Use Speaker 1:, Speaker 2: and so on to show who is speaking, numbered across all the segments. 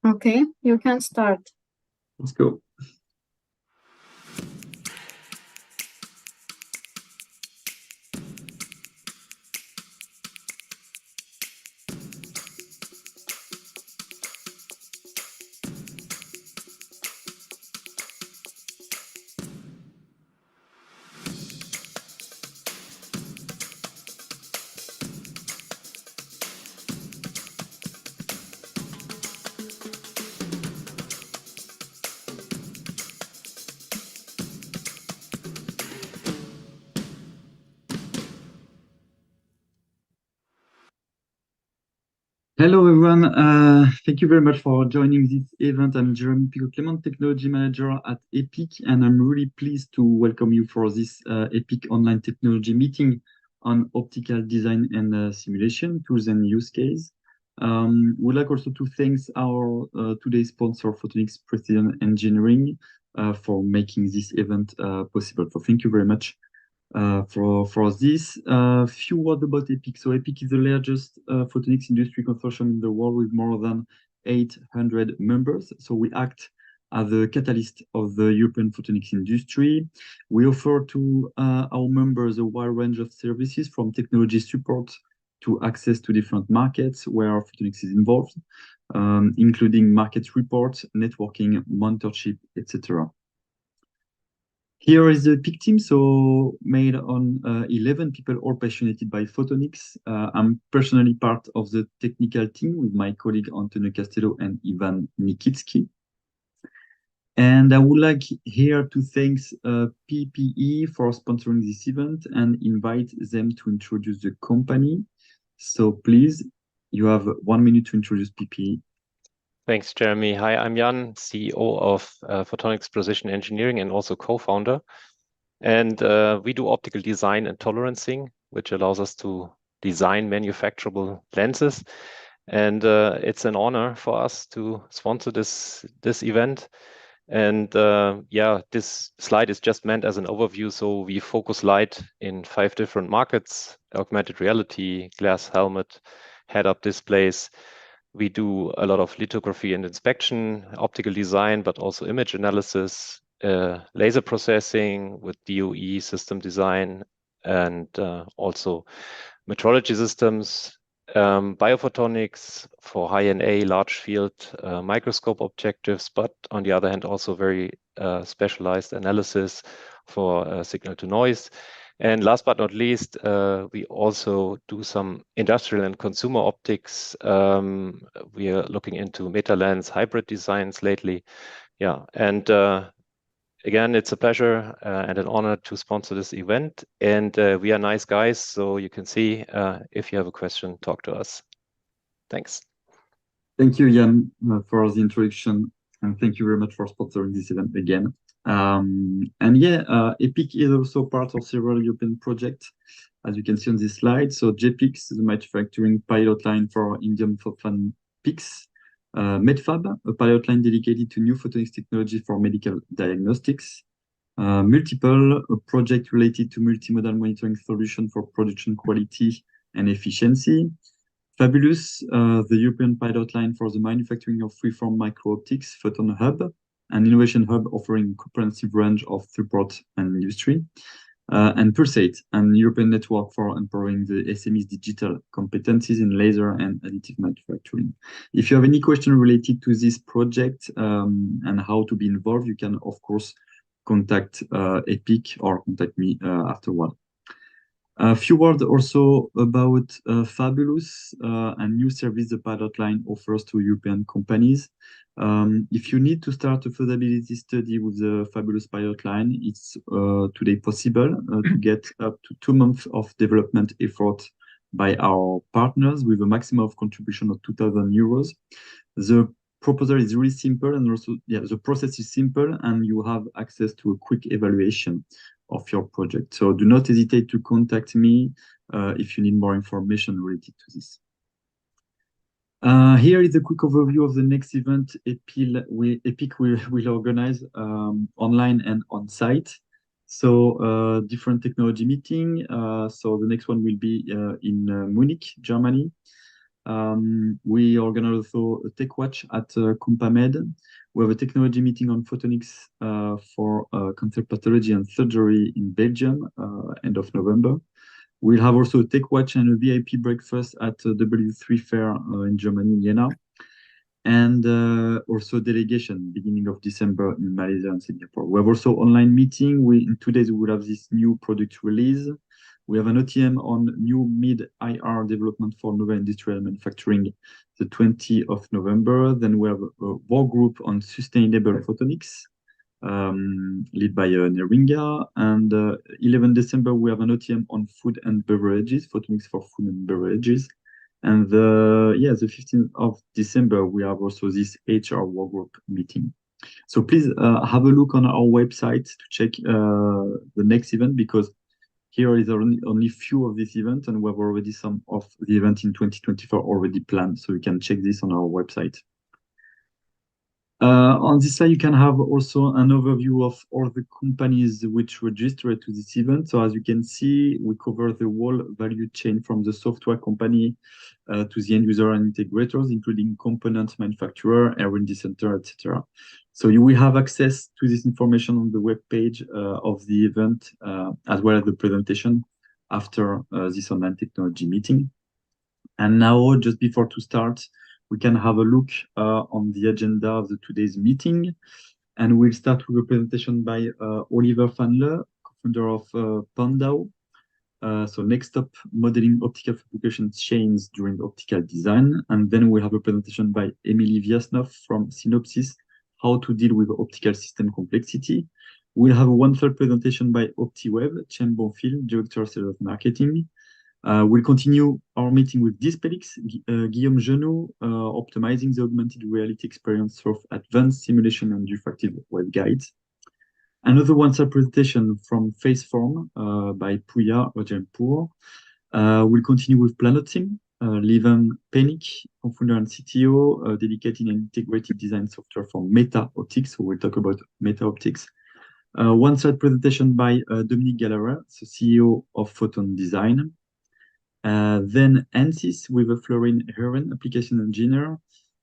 Speaker 1: Okay, you can start.
Speaker 2: Let's go. Hello, everyone. Thank you very much for joining this event. I'm Jeremy Pico-Clement, Technology Manager at EPIC, and I'm really pleased to welcome you for this EPIC online technology meeting on optical design and simulation, tools and use case. We'd like also to thank our today's sponsor, Photonics Precision Engineering, for making this event possible. So thank you very much. For this, few words about EPIC. So EPIC is the largest photonics industry consortium in the world with more than 800 members. So we act as the catalyst of the European photonics industry. We offer to our members a wide range of services from technology support to access to different markets where photonics is involved, including market reports, networking, mentorship, etc. Here is the PIC team, so made on 11 people, all passionate by photonics. I'm personally part of the technical team with my colleague Antonio Castello and Ivan Nikitsky. And I would like here to thank PPE for sponsoring this event and invite them to introduce the company. So please, you have 1 minute to introduce PPE.
Speaker 3: Thanks, Jeremy. Hi, I'm Jan, CEO of Photonics Precision Engineering and also co-founder. And we do optical design and tolerancing, which allows us to design manufacturable lenses. And it's an honor for us to sponsor this event. And yeah, this slide is just meant as an overview. So we focus light in 5 different markets: augmented reality, glass helmet, head-up displays. We do a lot of lithography and inspection, optical design, but also image analysis, laser processing with DOE system design, and also metrology systems, biophotonics for high NA, large field microscope objectives, but on the other hand, also very specialized analysis for signal to noise. And last but not least, we also do some industrial and consumer optics. We are looking into meta lens hybrid designs lately. Yeah, and again, it's a pleasure and an honor to sponsor this event. And we are nice guys, so you can see if you have a question, talk to us. Thanks.
Speaker 2: Thank you, Jan, for the introduction, and thank you very much for sponsoring this event again. And yeah, EPIC is also part of several European projects, as you can see on this slide. So JPIX is the manufacturing pilot line for indium phosphide PICs. MedFab, a pilot line dedicated to new photonics technology for medical diagnostics. Multiple, a project related to multimodal monitoring solution for production quality and efficiency. Fabulous, the European pilot line for the manufacturing of freeform micro-optics, Photon Hub, an innovation hub offering a comprehensive range of support and industry. And Pulsate, an European network for empowering the SME's digital competencies in laser and additive manufacturing. If you have any question related to this project and how to be involved, you can, of course, contact EPIC or contact me afterward. A few words also about Fabulous, a new service the pilot line offers to European companies. If you need to start a feasibility study with the Fabulous pilot line, it's today possible to get up to 2 months of development effort by our partners with a maximum of contribution of 2,000 euros. The proposal is really simple, and also the process is simple, and you have access to a quick evaluation of your project. So do not hesitate to contact me if you need more information related to this. Here is a quick overview of the next event EPIC will organize online and on-site. So different technology meeting. So the next one will be in Munich, Germany. We organize also a tech watch at Compamed. We have a technology meeting on photonics for concept pathology and surgery in Belgium, end of November. We'll have also a tech watch and a VIP breakfast at W3 Fair in Germany, Jena. And also delegation beginning of December in Malaysia and Singapore. We have also online meeting. In 2 days, we will have this new product release. We have an OTM on new mid-IR development for Nova Industrial Manufacturing, the 20th of November. Then we have a work group on sustainable photonics, led by Neringa. And 11 December, we have an OTM on food and beverages, photonics for food and beverages. And the 15th of December, we have also this HR work group meeting. So please have a look on our website to check the next event, because here is only few of this event, and we have already some of the event in 2024 already planned. So you can check this on our website. On this slide, you can have also an overview of all the companies which registered to this event. So as you can see, we cover the whole value chain from the software company to the end user and integrators, including component manufacturer, R&D center, etc. So you will have access to this information on the web page of the event, as well as the presentation after this online technology meeting. And now, just before to start, we can have a look on the agenda of today's meeting. And we'll start with a presentation by Oliver Fähnle, co-founder of Pandao. So next up, modeling optical fabrication chains during optical design. And then we'll have a presentation by Emilie Viasnoff from Synopsys, how to deal with optical system complexity. We'll have a one-third presentation by OptiWeb, Chen Bonfil, Director of Sales Marketing. We'll continue our meeting with Dispelix, Guillaume Genoud, optimizing the augmented reality experience of advanced simulation and diffractive waveguides. Another one-third presentation from Faceform by Puya Ojenpour. We'll continue with PlanOpSim, Lieven, Penninck, co-founder and CTO, dedicating an integrated design software for meta optics. So we'll talk about meta optics. One-third presentation by Dominique Gallara, the CEO of Photon Design. Then Ansys with a Flurin Herren application engineer.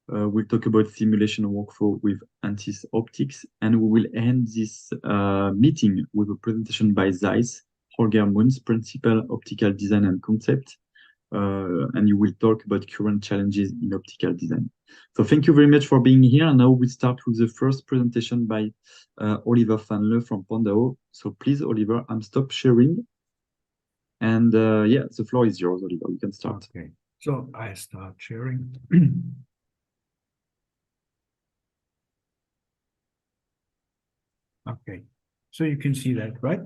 Speaker 2: We'll talk about simulation workflow with Ansys Optics, and we will end this meeting with a presentation by Zeiss, Holger Muenz, Principal Optical Design and Concept, and you will talk about current challenges in optical design. So thank you very much for being here. And now we start with the first presentation by Oliver Fähnle from Pandao. So please, Oliver, I'm stop sharing. And yeah, the floor is yours, Oliver. You can start.
Speaker 4: Okay, so I start sharing. Okay, so you can see that, right?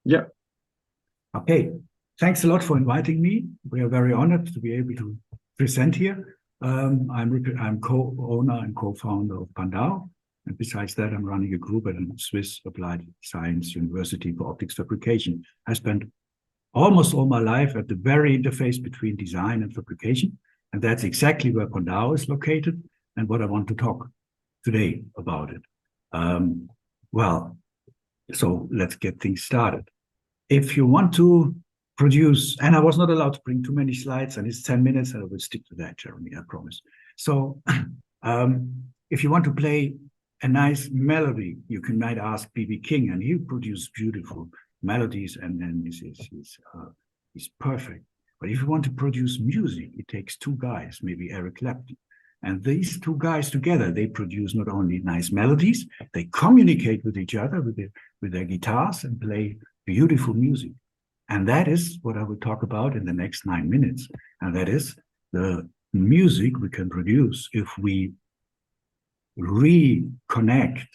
Speaker 2: Yeah.
Speaker 4: Okay, thanks a lot for inviting me. We are very honored to be able to present here. I'm co-owner and co-founder of Pandao. And besides that, I'm running a group at a Swiss Applied Science University for optics fabrication. I spent almost all my life at the very interface between design and fabrication. And that's exactly where Pandao is located and what I want to talk today about it. Well, so let's get things started. If you want to produce, and I was not allowed to bring too many slides, and it's 10 minutes, and I will stick to that, Jeremy, I promise. So if you want to play a nice melody, you might ask B.B. King, and he produced beautiful melodies, and then he's perfect. But if you want to produce music, it takes two guys, maybe Eric Clapton. And these two guys together, they produce not only nice melodies, they communicate with each other with their guitars and play beautiful music. And that is what I will talk about in the next 9 minutes. And that is the music we can produce if we reconnect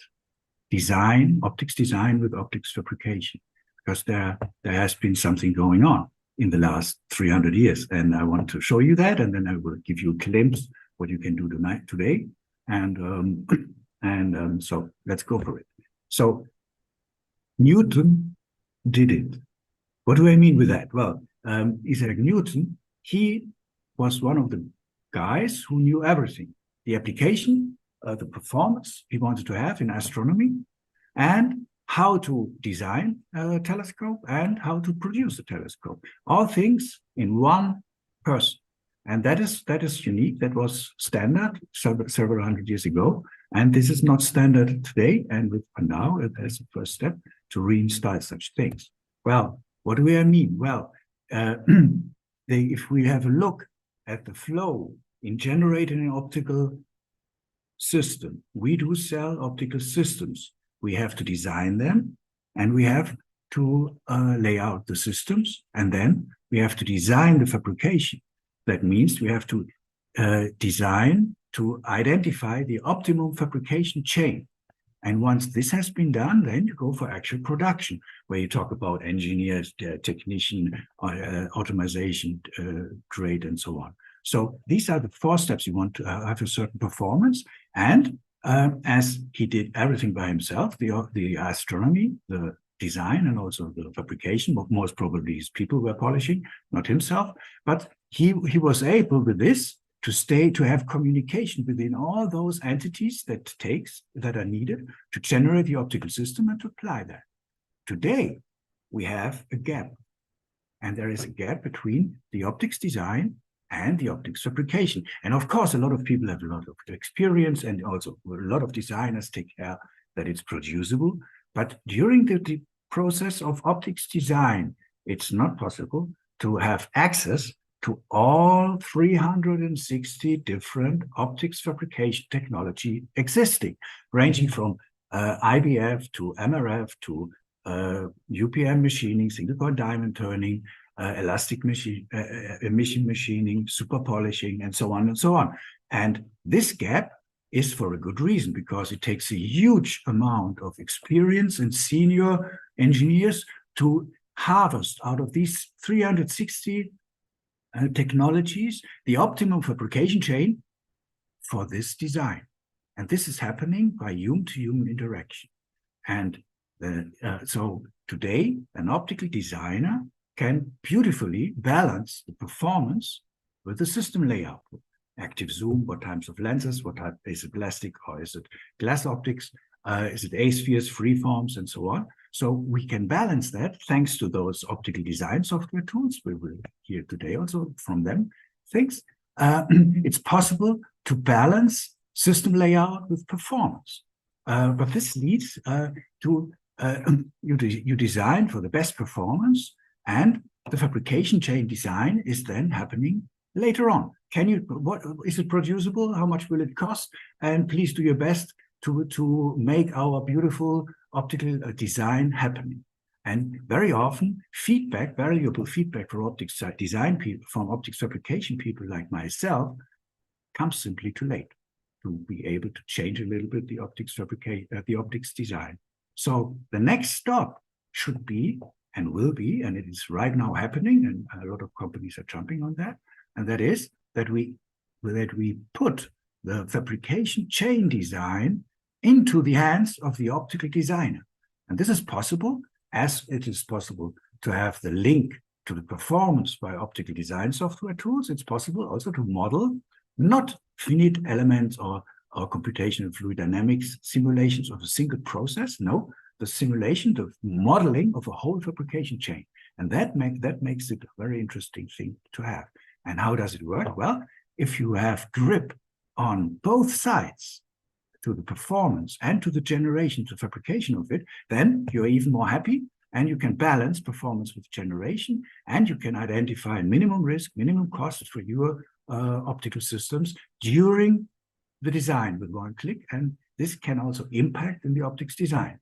Speaker 4: design, optics design with optics fabrication. Because there has been something going on in the last 300 years. And I want to show you that, and then I will give you a glimpse what you can do today. And so let's go for it. So Newton did it. What do I mean with that? Well, Isaac Newton, he was one of the guys who knew everything. The application, the performance he wanted to have in astronomy, and how to design a telescope and how to produce a telescope. All things in one person. And that is unique. That was standard several hundred years ago. And this is not standard today. And with Pandao, as a first step to reinstall such things. Well, what do I mean? Well, if we have a look at the flow in generating an optical system, we do sell optical systems. We have to design them, and we have to lay out the systems, and then we have to design the fabrication. That means we have to design to identify the optimum fabrication chain. And once this has been done, then you go for actual production, where you talk about engineers, technician, automation, trade, and so on. So these are the 4 steps. You want to have a certain performance. And as he did everything by himself, the astronomy, the design, and also the fabrication, but most probably his people were polishing, not himself. But he was able with this to have communication within all those entities that are needed to generate the optical system and to apply that. Today, we have a gap. And there is a gap between the optics design and the optics fabrication. And of course, a lot of people have a lot of experience, and also a lot of designers take care that it's producible. But during the process of optics design, it's not possible to have access to all 360 different optics fabrication technology existing, ranging from IBF to MRF to UPM machining, single point diamond turning, elastic emission machining, super polishing, and so on and so on. And this gap is for a good reason, because it takes a huge amount of experience and senior engineers to harvest out of these 360 technologies the optimum fabrication chain for this design. And this is happening by human-to-human interaction. And so today, an optical designer can beautifully balance the performance with the system layout. Active zoom, what types of lenses, what type, is it plastic or is it glass optics, is it A-spheres, freeforms, and so on. So we can balance that thanks to those optical design software tools. We will hear today also from them things. It's possible to balance system layout with performance. But this leads to you design for the best performance, and the fabrication chain design is then happening later on. What is it producible? How much will it cost? And please do your best to make our beautiful optical design happening. And very often, valuable feedback for optics design people, from optics fabrication people like myself, comes simply too late to be able to change a little bit the optics design. So the next stop should be and will be, and it is right now happening, and a lot of companies are jumping on that, and that is that we put the fabrication chain design into the hands of the optical designer. And this is possible, as it is possible to have the link to the performance by optical design software tools. It's possible also to model not finite elements or computational fluid dynamics simulations of a single process. No, the simulation, the modeling of a whole fabrication chain. And that makes it a very interesting thing to have. And how does it work? Well, if you have grip on both sides, to the performance and to the generation, to fabrication of it, then you're even more happy, and you can balance performance with generation, and you can identify minimum risk, minimum cost for your optical systems during the design with one click. And this can also impact in the optics design.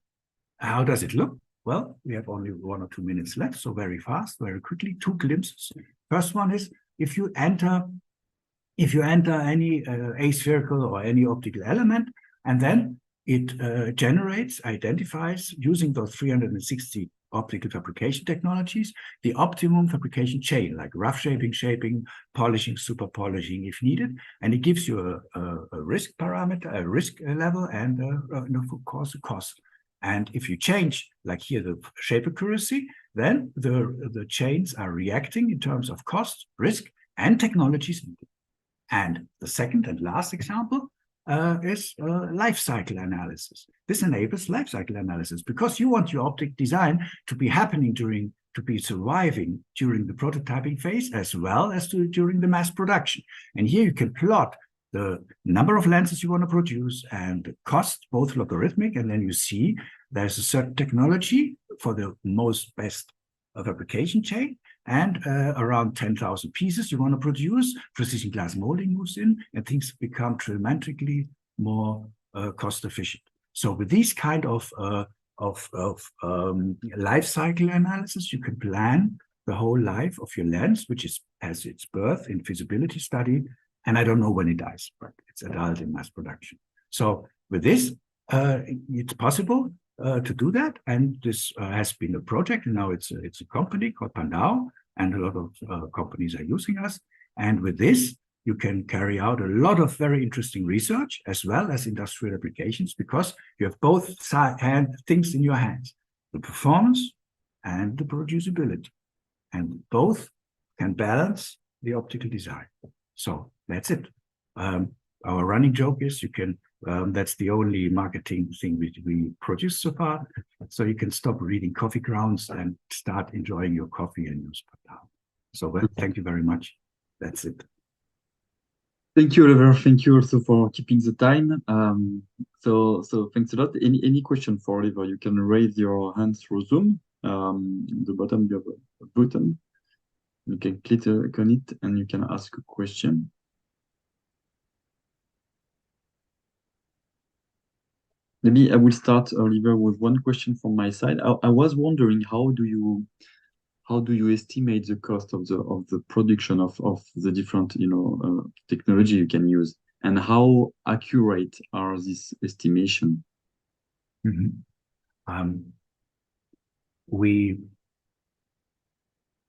Speaker 4: How does it look? Well, we have only 1 or 2 minutes left, so very fast, very quickly, 2 glimpses. First one is, if you enter any aspherical or any optical element, and then it identifies, using those 360 optical fabrication technologies, the optimum fabrication chain, like rough shaping, polishing, super polishing if needed. And it gives you a risk parameter, a risk level, and of course, a cost. And if you change, like here, the shape accuracy, then the chains are reacting in terms of cost, risk, and technologies. And the second and last example is life cycle analysis. This enables life cycle analysis because you want your optic design to be happening during to be surviving during the prototyping phase as well as during the mass production. And here you can plot the number of lenses you want to produce and the cost, both logarithmic, and then you see there's a certain technology for the most best fabrication chain, and around 10,000 pieces you want to produce, precision glass molding moves in, and things become dramatically more cost efficient. So with these kind of life cycle analysis, you can plan the whole life of your lens, which has its birth in feasibility study, and I don't know when it dies, but it's adult in mass production. So with this, it's possible to do that, and this has been a project, and now it's a company called Pandao, and a lot of companies are using us. And with this, you can carry out a lot of very interesting research as well as industrial applications, because you have both things in your hands, the performance and the producibility, and both can balance the optical design. So that's it. Our running joke is you can, that's the only marketing thing we produce so far. So you can stop reading coffee grounds and start enjoying your coffee and use Pandao. So well, thank you very much. That's it.
Speaker 2: Thank you, Oliver. Thank you also for keeping the time. So thanks a lot. Any question for Oliver? You can raise your hand through Zoom. The bottom you have a button. You can click on it and you can ask a question. Maybe I will start, Oliver, with one question from my side. I was wondering, how do you estimate the cost of the production of the different technology you can use, and how accurate are these estimations?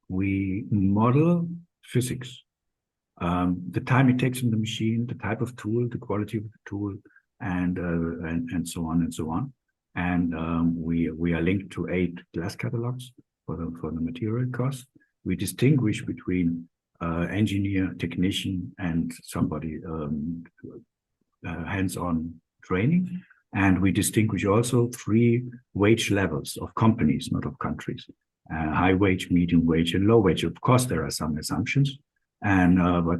Speaker 4: We model physics, the time it takes in the machine, the type of tool, the quality of the tool, and so on and so on. And we are linked to 8 glass catalogs for the material cost. We distinguish between engineer, technician, and somebody hands-on training. And we distinguish also 3 wage levels of companies, not of countries: high wage, medium wage, and low wage. Of course, there are some assumptions, and but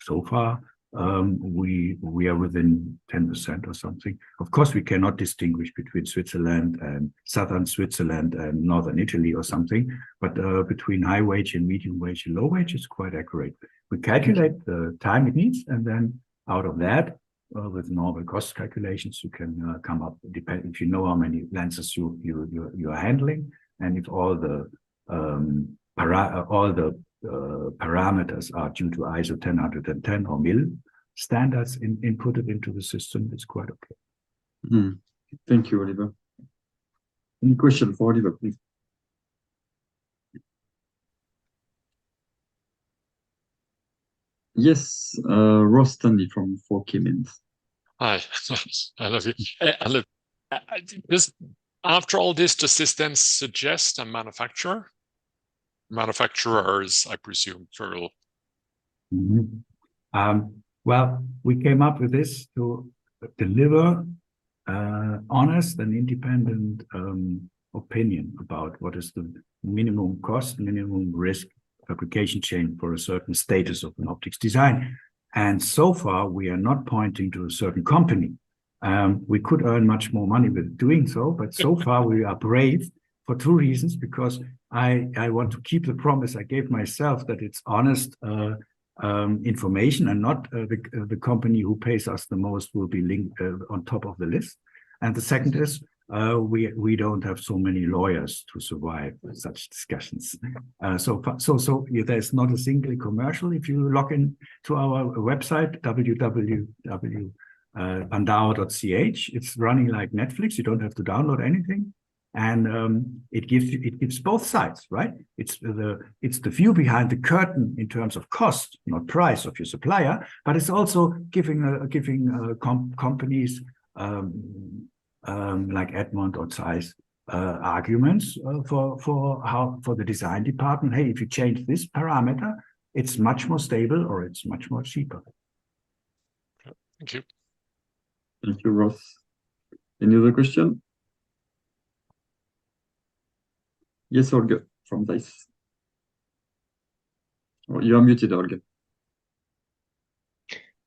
Speaker 4: so far we are within 10% or something. Of course, we cannot distinguish between Switzerland and southern Switzerland and northern Italy or something, but between high wage and medium wage and low wage, it's quite accurate. We calculate the time it needs, and then out of that, with normal cost calculations, you can come up, depend if you know how many lenses you are handling, and if all the parameters are due to ISO 10110 or MIL standards inputted into the system, it's quite okay.
Speaker 2: Thank you, Oliver. Any question for Oliver, please? Yes, Ross Stanley from 4K Minutes.
Speaker 5: Hi, I love you. After all this, does this then suggest a manufacturer? Manufacturers, I presume, plural.
Speaker 4: Well, we came up with this to deliver honest and independent opinion about what is the minimum cost, minimum risk fabrication chain for a certain status of an optics design. And so far, we are not pointing to a certain company. We could earn much more money with doing so, but so far we are brave for 2 reasons, because I want to keep the promise I gave myself that it's honest information, and not the company who pays us the most will be linked on top of the list. And the second is we don't have so many lawyers to survive such discussions. So there's not a single commercial. If you log in to our website, www.pandao.ch, it's running like Netflix. You don't have to download anything. And it gives both sides, right? It's the view behind the curtain in terms of cost, not price of your supplier, but it's also giving companies like Egmont or Zeiss arguments for the design department. Hey, if you change this parameter, it's much more stable, or it's much more cheaper.
Speaker 5: Thank you.
Speaker 2: Thank you, Ross. Any other question? Yes, Holger, from Zeiss. You are muted, Holger.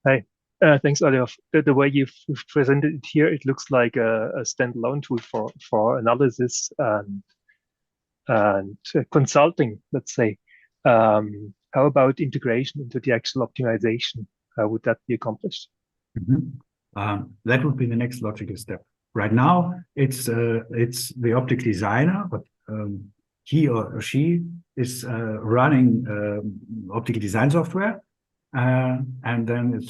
Speaker 6: Hi. Thanks, Oliver. The way you've presented it here, it looks like a standalone tool for analysis and consulting, let's say. How about integration into the actual optimization? How would that be accomplished?
Speaker 4: That would be the next logical step. Right now, it's the optical designer, but he or she is running optical design software, and then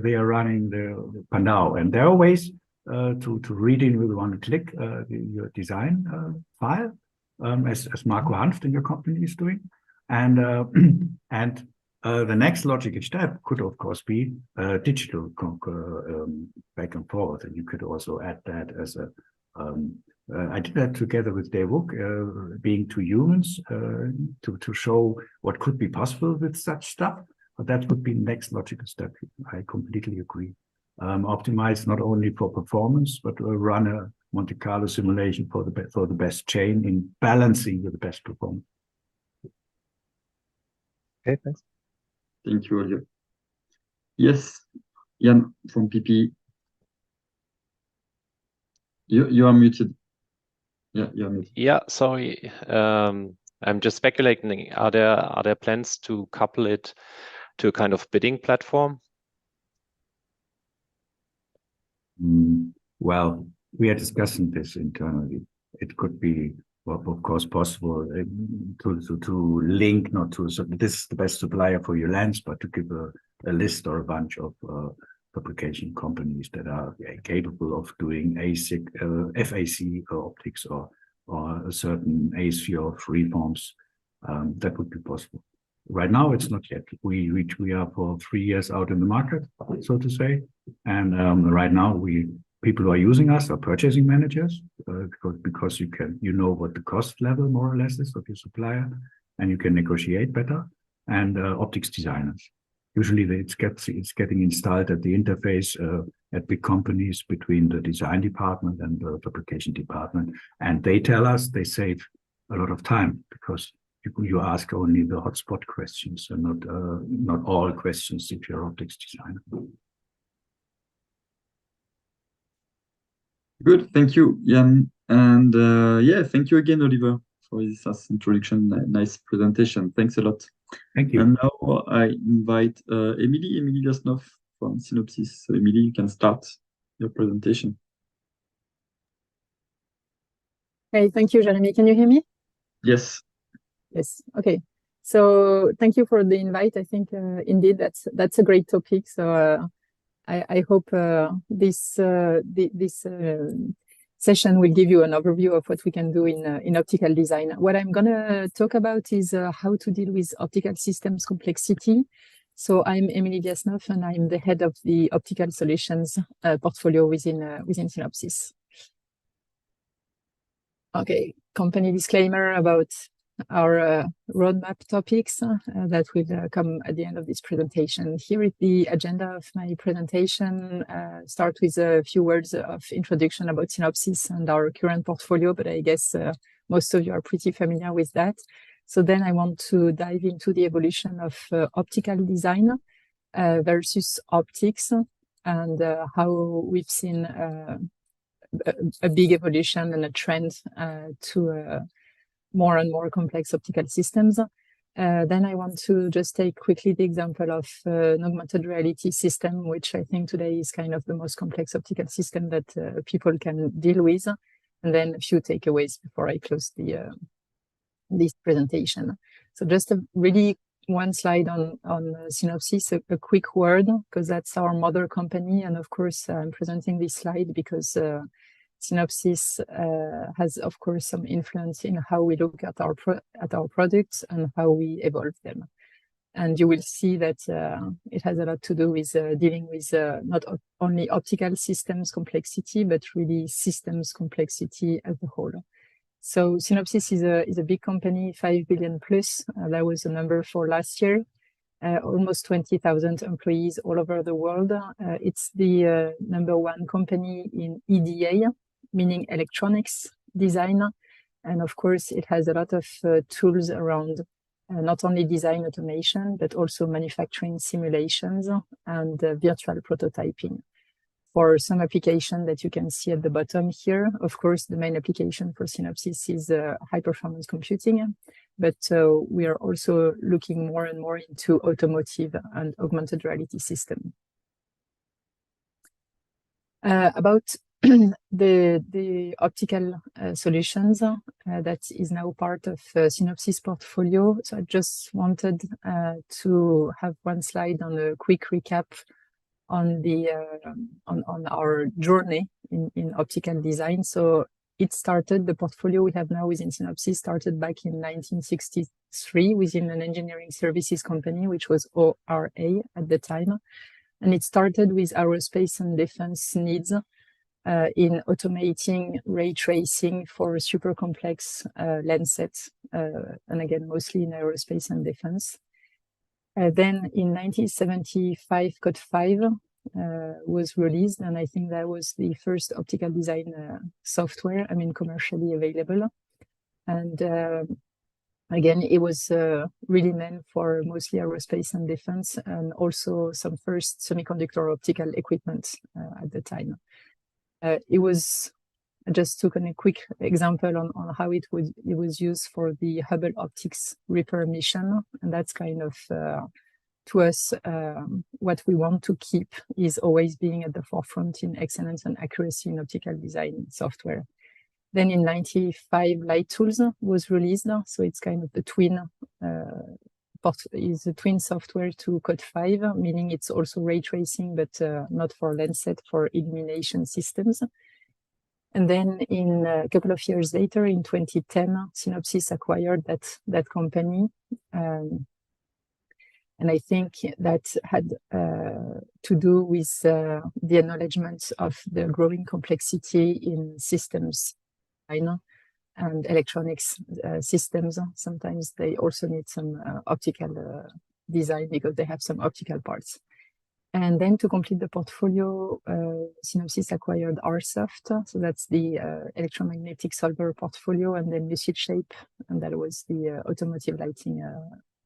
Speaker 4: they are running the Pandao, and there are ways to read in with one click your design file, as Marco Hanft in your company is doing, and the next logical step could, of course, be digital back and forth, and you could also add that as a. I did that together with Dave Wook, being two humans, to show what could be possible with such stuff. But that would be the next logical step. I completely agree. Optimize not only for performance, but run a Monte Carlo simulation for the best chain in balancing with the best performance.
Speaker 6: Okay, thanks.
Speaker 2: Thank you, Holger. Yes, Jan from PP. You are muted. Yeah, you're muted.
Speaker 3: Yeah, sorry. I'm just speculating. Are there plans to couple it to a kind of bidding platform?
Speaker 4: Well, we are discussing this internally. It could be, well, of course, possible to link, not to, so this is the best supplier for your lens, but to give a list or a bunch of fabrication companies that are capable of doing ASIC, FAC optics or a certain ASIO freeforms. That would be possible. Right now, it's not yet. We are for 3 years out in the market, so to say, and right now people who are using us are purchasing managers, because you know what the cost level more or less is of your supplier, and you can negotiate better, and optics designers. Usually it's getting installed at the interface at big companies between the design department and the fabrication department, and they tell us they save a lot of time because you ask only the hotspot questions and not all questions if you're optics designer.
Speaker 2: Good, thank you, Jan, and yeah, thank you again, Oliver, for this introduction. Nice presentation. Thanks a lot.
Speaker 4: Thank you.
Speaker 2: And now I invite Emilie Viasnoff from Synopsys. So Emilie, you can start your presentation.
Speaker 1: Hey, thank you, Jeremy. Can you hear me?
Speaker 2: Yes.
Speaker 1: Yes. Okay. So thank you for the invite. I think indeed that's a great topic. So I hope this session will give you an overview of what we can do in optical design. What I'm gonna talk about is how to deal with optical systems complexity. So I'm Emilie Viasnoff, and I'm the head of the optical solutions portfolio within Synopsys. Okay, company disclaimer about our roadmap topics that will come at the end of this presentation. Here is the agenda of my presentation. Start with a few words of introduction about Synopsys and our current portfolio, but I guess most of you are pretty familiar with that. So then I want to dive into the evolution of optical design versus optics, and how we've seen a big evolution and a trend to more and more complex optical systems. Then I want to just take quickly the example of an augmented reality system, which I think today is kind of the most complex optical system that people can deal with. And then a few takeaways before I close this presentation. So just a really one slide on Synopsys, a quick word, because that's our mother company. And of course, I'm presenting this slide because Synopsys has, of course, some influence in how we look at our products and how we evolve them. And you will see that it has a lot to do with dealing with not only optical systems complexity, but really systems complexity as a whole. So Synopsys is a big company, 5 billion plus. That was the number for last year. Almost 20,000 employees all over the world. It's the number one company in EDA, meaning electronics design. And of course, it has a lot of tools around not only design automation, but also manufacturing simulations and virtual prototyping. For some application that you can see at the bottom here, of course, the main application for Synopsys is high-performance computing, but we are also looking more and more into automotive and augmented reality system. About the optical solutions that is now part of Synopsys portfolio. So I just wanted to have one slide on a quick recap on the on our journey in optical design. So it started, the portfolio we have now within Synopsys started back in 1963 within an engineering services company, which was ORA at the time. And it started with aerospace and defense needs in automating ray tracing for super complex lens sets, and again, mostly in aerospace and defense. Then in 1975, Code 5 was released, and I think that was the first optical design software, I mean, commercially available. And again, it was really meant for mostly aerospace and defense, and also some first semiconductor optical equipment at the time. It was, I just took a quick example on how it was used for the Hubble optics repair mission, and that's kind of to us what we want to keep is always being at the forefront in excellence and accuracy in optical design software. Then in 95, Light Tools was released, so it's kind of the twin is a twin software to Code 5, meaning it's also ray tracing, but not for lens set, for illumination systems. And then in a couple of years later, in 2010, Synopsys acquired that company. And I think that had to do with the acknowledgement of the growing complexity in systems, and electronics systems. Sometimes they also need some optical design because they have some optical parts. And then to complete the portfolio, Synopsys acquired RSoft. So that's the electromagnetic solver portfolio, and then Lucid Shape, and that was the automotive lighting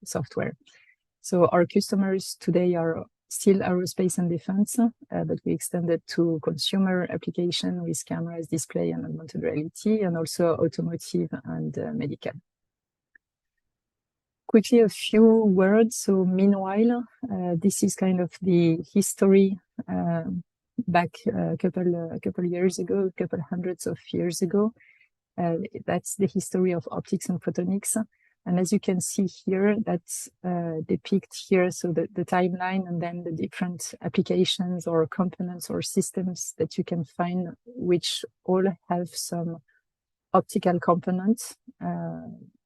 Speaker 1: software. So our customers today are still aerospace and defense, but we extended to consumer application with cameras, display, and augmented reality, and also automotive and medical. Quickly, a few words. So meanwhile, this is kind of the history back a couple years ago, a couple hundreds of years ago. That's the history of optics and photonics. And as you can see here, that's depicted here, so the timeline and then the different applications or components or systems that you can find, which all have some optical components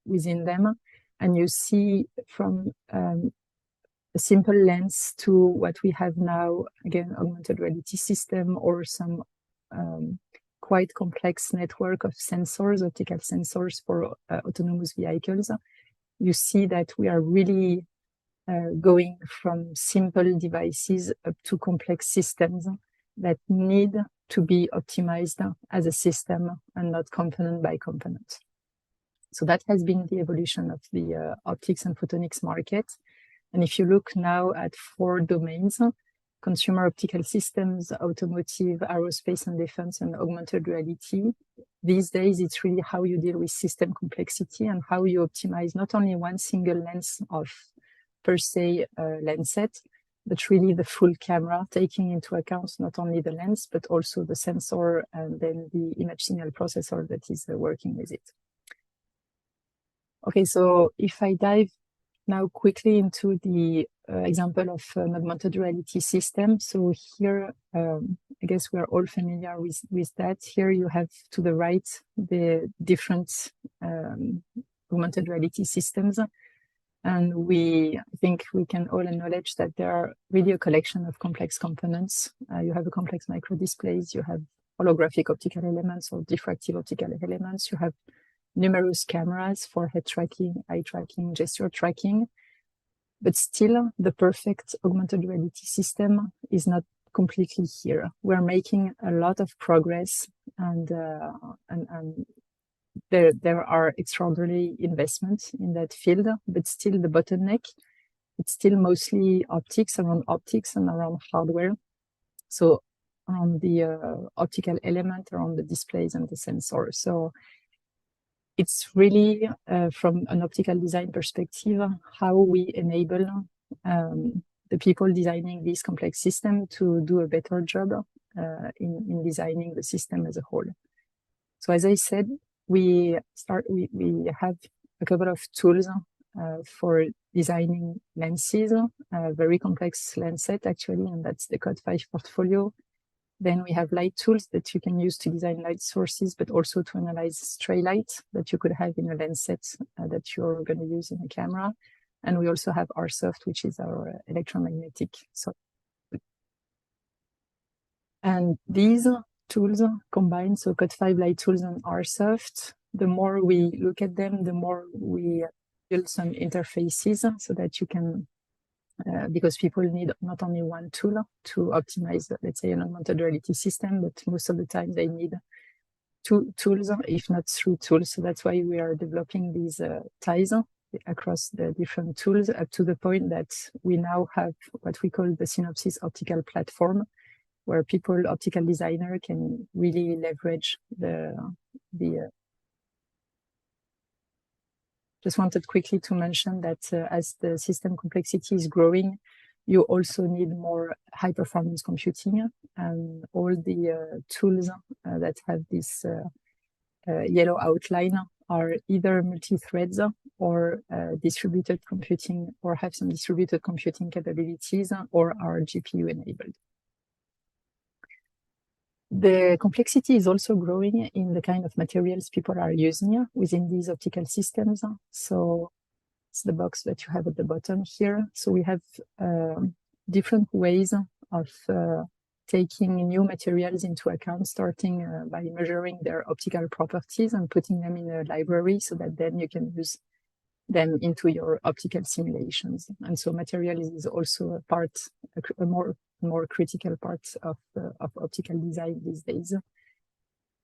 Speaker 1: within them. And you see from a simple lens to what we have now, again, augmented reality system or some quite complex network of sensors, optical sensors for autonomous vehicles. You see that we are really going from simple devices up to complex systems that need to be optimized as a system and not component by component. So that has been the evolution of the optics and photonics market. And if you look now at 4 domains, consumer optical systems, automotive, aerospace and defense, and augmented reality. These days, it's really how you deal with system complexity and how you optimize not only one single lens of per se lens set, but really the full camera, taking into account not only the lens, but also the sensor and then the image signal processor that is working with it. Okay, so if I dive now quickly into the example of an augmented reality system. So here, I guess we're all familiar with that. Here you have to the right the different augmented reality systems. And I think we can all acknowledge that there are really a collection of complex components. You have a complex micro displays, you have holographic optical elements or diffractive optical elements, you have numerous cameras for head tracking, eye tracking, gesture tracking. But still, the perfect augmented reality system is not completely here. We're making a lot of progress, and there are extraordinary investments in that field, but still the bottleneck, it's still mostly optics and around hardware. So around the optical element, around the displays and the sensor. So it's really, from an optical design perspective, how we enable the people designing this complex system to do a better job in designing the system as a whole. So as I said, we have a couple of tools for designing lenses, very complex lens set actually, and that's the Code5 portfolio. Then we have light tools that you can use to design light sources, but also to analyze stray light that you could have in a lens set that you're going to use in a camera. And we also have RSoft, which is our electromagnetic software. And these tools combined, so Code5 light tools and RSoft, the more we look at them, the more we build some interfaces so that you can, because people need not only one tool to optimize, let's say, an augmented reality system, but most of the time they need 2 tools, if not 3 tools. So that's why we are developing these ties across the different tools, up to the point that we now have what we call the Synopsys optical platform, where optical designer can really leverage just wanted quickly to mention that as the system complexity is growing, you also need more high performance computing, and all the tools that have this yellow outline are either multi-threads or distributed computing, or have some distributed computing capabilities, or are GPU enabled. The complexity is also growing in the kind of materials people are using within these optical systems. So it's the box that you have at the bottom here. So we have different ways of taking new materials into account, starting by measuring their optical properties and putting them in a library so that then you can use them into your optical simulations. And so material is also a part, a more critical part of optical design these days.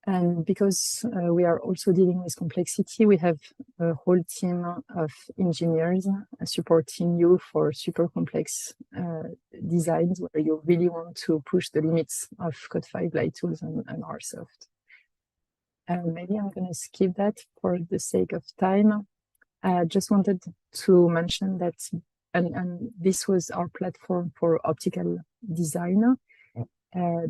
Speaker 1: And because we are also dealing with complexity, we have a whole team of engineers supporting you for super complex designs where you really want to push the limits of Code5 light tools and RSoft. Maybe I'm going to skip that for the sake of time. I just wanted to mention that, and this was our platform for optical design.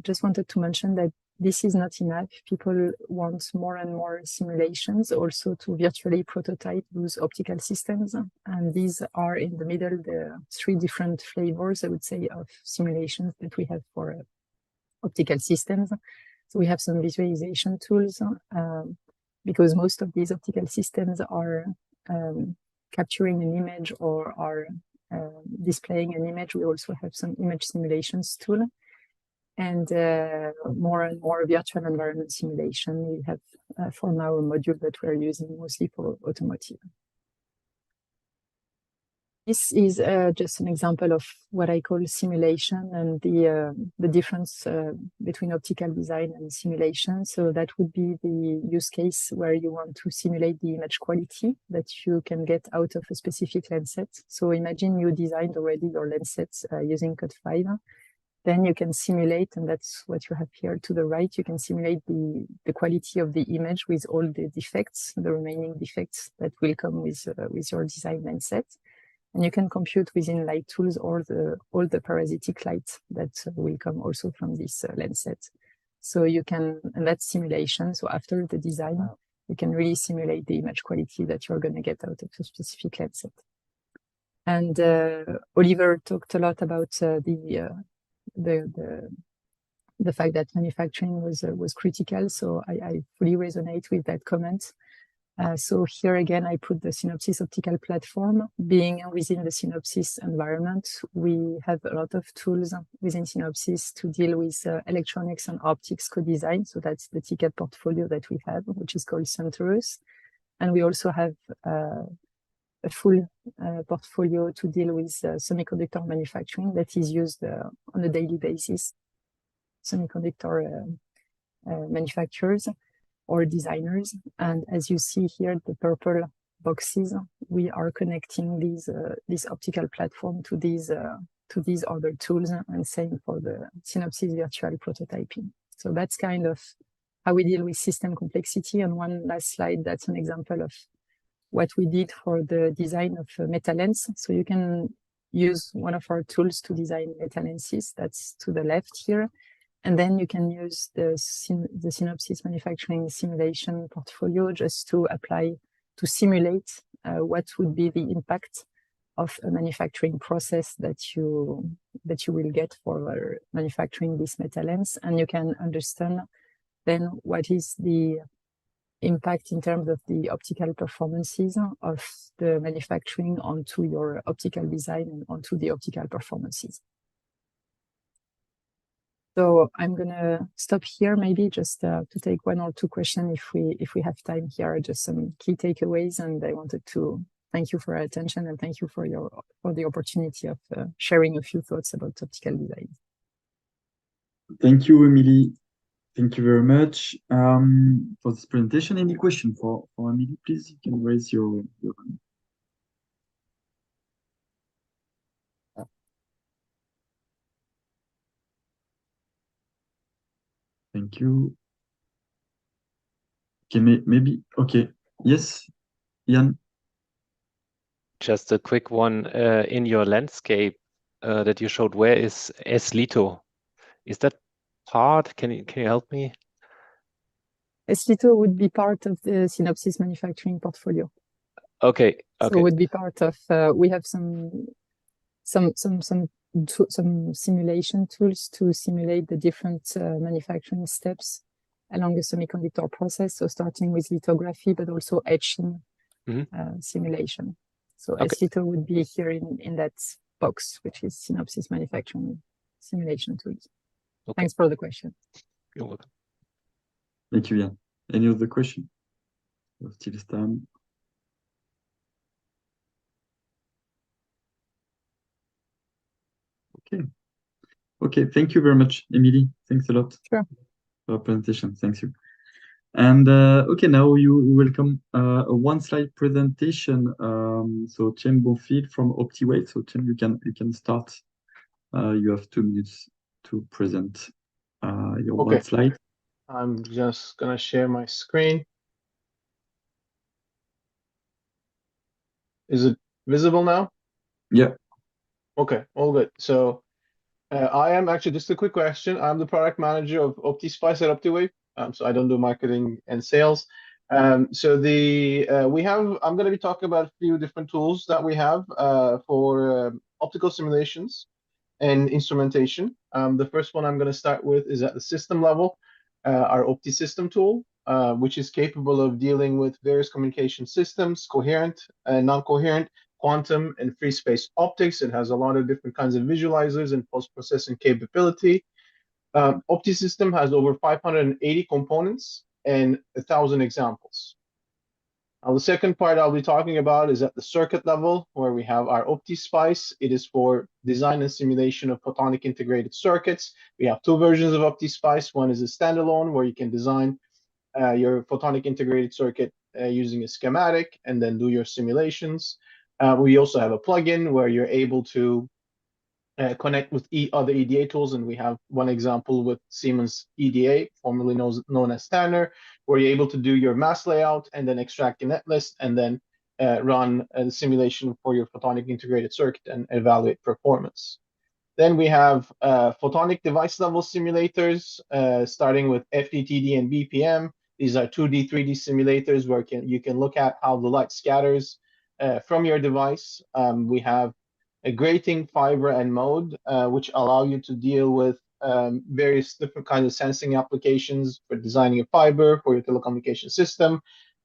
Speaker 1: Just wanted to mention that this is not enough. People want more and more simulations also to virtually prototype those optical systems. And these are in the middle, the 3 different flavors, I would say, of simulations that we have for optical systems. So we have some visualization tools because most of these optical systems are capturing an image or are displaying an image. We also have some image simulations tool. And more and more virtual environment simulation. We have for now a module that we're using mostly for automotive. This is just an example of what I call simulation and the difference between optical design and simulation. So that would be the use case where you want to simulate the image quality that you can get out of a specific lens set. So imagine you designed already your lens sets using Code5. Then you can simulate, and that's what you have here to the right. You can simulate the quality of the image with all the defects, the remaining defects that will come with your design lens set. And you can compute within light tools all the parasitic light that will come also from this lens set. So you can, and that's simulation. So after the design, you can really simulate the image quality that you're going to get out of a specific lens set. And Oliver talked a lot about the fact that manufacturing was critical. So I fully resonate with that comment. So here again, I put the Synopsys optical platform. Being within the Synopsys environment, we have a lot of tools within Synopsys to deal with electronics and optics co-design. So that's the ticket portfolio that we have, which is called Centrus. And we also have a full portfolio to deal with semiconductor manufacturing that is used on a daily basis, semiconductor manufacturers. or designers. And as you see here, the purple boxes, we are connecting this optical platform to these other tools, and same for the Synopsys virtual prototyping. So that's kind of how we deal with system complexity. And one last slide, that's an example of what we did for the design of a meta lens. So you can use one of our tools to design meta lenses. That's to the left here. And then you can use the Synopsys manufacturing simulation portfolio just to apply, to simulate what would be the impact of a manufacturing process that you will get for manufacturing this meta lens. And you can understand then what is the impact in terms of the optical performances of the manufacturing onto your optical design and onto the optical performances. So I'm gonna stop here, maybe just to take one or two questions if we have time here, just some key takeaways. And I wanted to thank you for your attention and thank you for the opportunity of sharing a few thoughts about optical design.
Speaker 2: Thank you, Emilie. Thank you very much for this presentation. Any question for Emilie, please? You can raise your hand. Thank you. Okay, maybe. Okay. Yes, Jan.
Speaker 3: Just a quick one. In your landscape that you showed, where is S-Lito? Is that part? Can you help me?
Speaker 1: S-Lito would be part of the Synopsys manufacturing portfolio.
Speaker 3: Okay.
Speaker 1: So it would be part of. We have some simulation tools to simulate the different manufacturing steps along the semiconductor process. So starting with lithography, but also etching simulation. So S-Lito would be here in that box, which is Synopsys manufacturing simulation tools. Okay. Thanks for the question.
Speaker 3: You're welcome.
Speaker 2: Thank you, Jan. Any other question? Still time. Okay. Okay, thank you very much, Emilie. Thanks a lot
Speaker 1: for
Speaker 2: your presentation. Thank you. And okay, now you welcome a one-slide presentation. So Tim Bonfield from Optiwave. So Tim, you can start. You have 2 minutes to present your one slide.
Speaker 7: I'm just gonna share my screen. Is it visible now?
Speaker 2: Yeah.
Speaker 7: Okay, all good. So I am actually, just a quick question. I'm the product manager of OptiSpice at Optiwave. So I don't do marketing and sales. So I'm going to be talking about a few different tools that we have for optical simulations and instrumentation. The first one I'm going to start with is at the system level, our OptiSystem tool, which is capable of dealing with various communication systems, coherent and non-coherent, quantum and free space optics. It has a lot of different kinds of visualizers and post-processing capability. OptiSystem has over 580 components and 1,000 examples. Now, the second part I'll be talking about is at the circuit level, where we have our OptiSpice. It is for design and simulation of photonic integrated circuits. We have 2 versions of OptiSpice. One is a standalone, where you can design your photonic integrated circuit using a schematic and then do your simulations. We also have a plugin where you're able to connect with other EDA tools, and we have one example with Siemens EDA, formerly known as Tanner, where you're able to do your mask layout and then extract a netlist and then run a simulation for your photonic integrated circuit and evaluate performance. Then we have photonic device level simulators, starting with FDTD and BPM. These are 2D, 3D simulators where you can look at how the light scatters from your device. We have a grating, fiber, and mode, which allow you to deal with various different kinds of sensing applications for designing a fiber for your telecommunication system,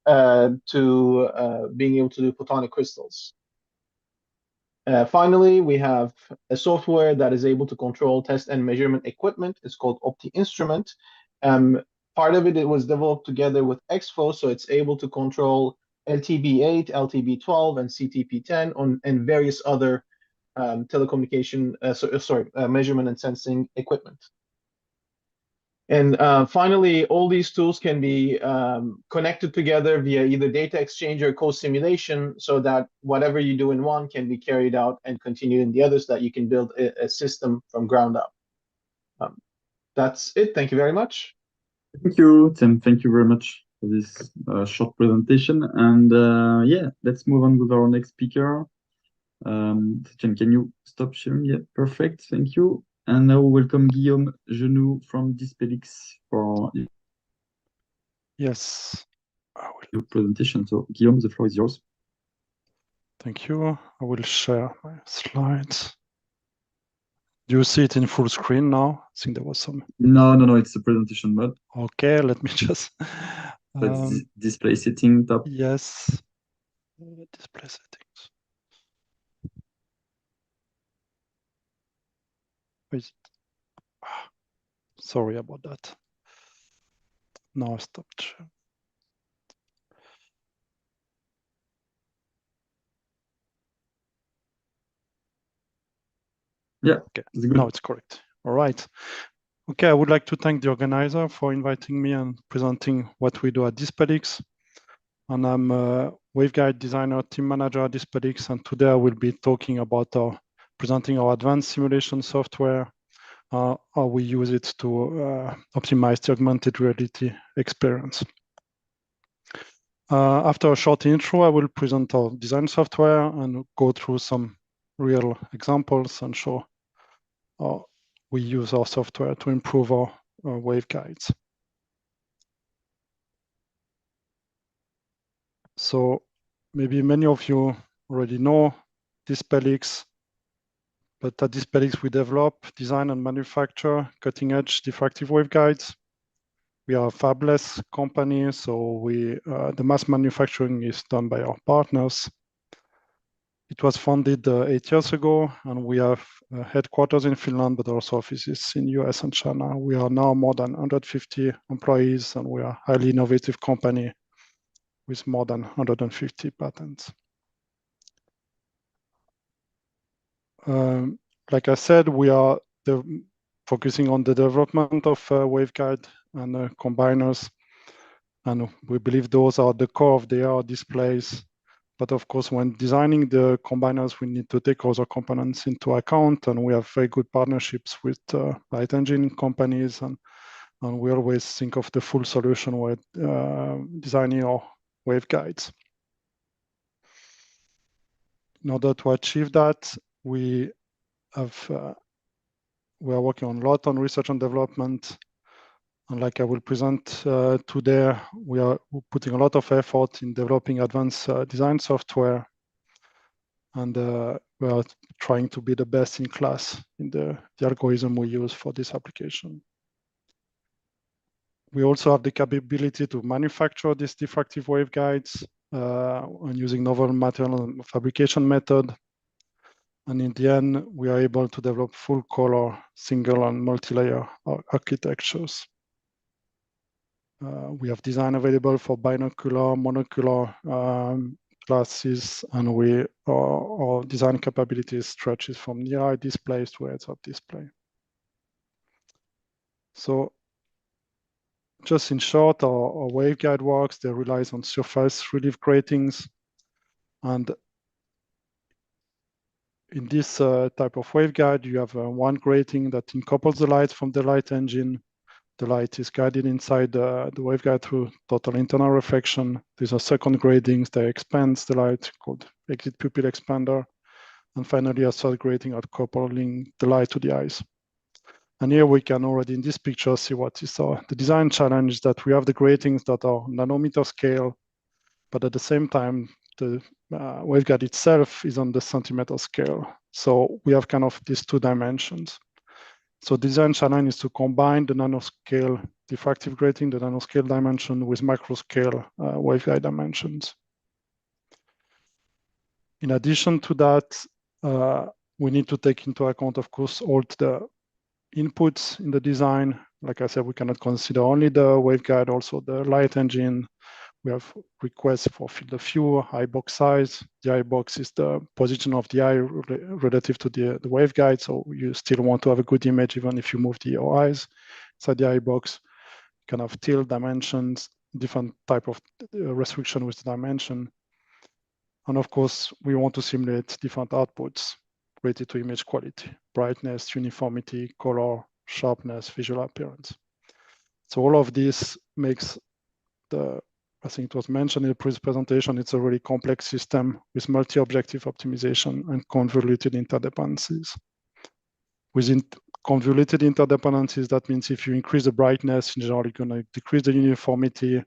Speaker 7: to being able to do photonic crystals. Finally, we have a software that is able to control test and measurement equipment. It's called OptiInstrument. Part of it was developed together with Expo, so it's able to control LTB8, LTB12, and CTP10 and various other telecommunication, measurement and sensing equipment. And finally, all these tools can be connected together via either data exchange or co-simulation, so that whatever you do in one can be carried out and continued in the other, so that you can build a system from ground up. That's it. Thank you very much.
Speaker 2: Thank you, Tim. Thank you very much for this short presentation. And yeah, let's move on with our next speaker. Can you stop sharing? Yeah, perfect. Thank you. And now welcome Guillaume Genoud from Dispelix for
Speaker 8: Yes,
Speaker 2: your presentation. So Guillaume, the floor is yours.
Speaker 8: Thank you. I will share my slides. Do you see it in full screen now? I think there was some.
Speaker 2: No, it's a presentation mode.
Speaker 8: Okay, let me just.
Speaker 2: Display setting tab.
Speaker 8: Yes. Display settings. Where is it? Sorry about that. Now I stopped.
Speaker 2: Yeah.
Speaker 8: Okay. Now it's correct. All right. Okay, I would like to thank the organizer for inviting me and presenting what we do at Dispelix. And I'm a Waveguide designer, team manager at Dispelix, and today I will be talking about presenting our advanced simulation software, how we use it to optimize the augmented reality experience. After a short intro, I will present our design software and go through some real examples and show how we use our software to improve our waveguides. So maybe many of you already know Dispelix, but at Dispelix we develop, design and manufacture cutting-edge diffractive waveguides. We are a fabless company, so the mass manufacturing is done by our partners. It was founded 8 years ago, and we have headquarters in Finland, but also offices in US and China. We are now more than 150 employees, and we are a highly innovative company with more than 150 patents. Like I said, we are focusing on the development of waveguide and combiners, and we believe those are the core of the AR displays. But of course, when designing the combiners, we need to take other components into account, and we have very good partnerships with light engine companies, and we always think of the full solution when designing our waveguides. In order to achieve that, we are working a lot on research and development. And like I will present today, we are putting a lot of effort in developing advanced design software. And we are trying to be the best in class in the algorithm we use for this application. We also have the capability to manufacture these diffractive waveguides and using novel material and fabrication method. And in the end, we are able to develop full color, single and multi-layer architectures. We have design available for binocular, monocular classes, and our design capabilities stretches from near-eye displays to heads-up display. So just in short, our waveguide works. They relies on surface relief gratings. And in this type of waveguide, you have one grating that decouples the light from the light engine. The light is guided inside the waveguide through total internal reflection. There's a second grating that expands the light called exit pupil expander. And finally, a third grating at coupling the light to the eyes. And here we can already in this picture see what is the design challenge, that we have the gratings that are nanometer scale, but at the same time, the waveguide itself is on the centimeter scale. So we have kind of these two dimensions. So design challenge is to combine the nanoscale diffractive grating, the nanoscale dimension, with microscale waveguide dimensions. In addition to that, we need to take into account, of course, all the inputs in the design. Like I said, we cannot consider only the waveguide, also the light engine. We have requests for field of view, eye box size. The eye box is the position of the eye relative to the waveguide. So you still want to have a good image even if you move your eyes. inside the eye box. You can have tilt dimensions, different type of restriction with the dimension. And of course, we want to simulate different outputs related to image quality, brightness, uniformity, color, sharpness, visual appearance. So all of this makes I think it was mentioned in the previous presentation, it's a really complex system with multi-objective optimization and convoluted interdependencies. Within convoluted interdependencies, that means if you increase the brightness, in general, you're going to decrease the uniformity.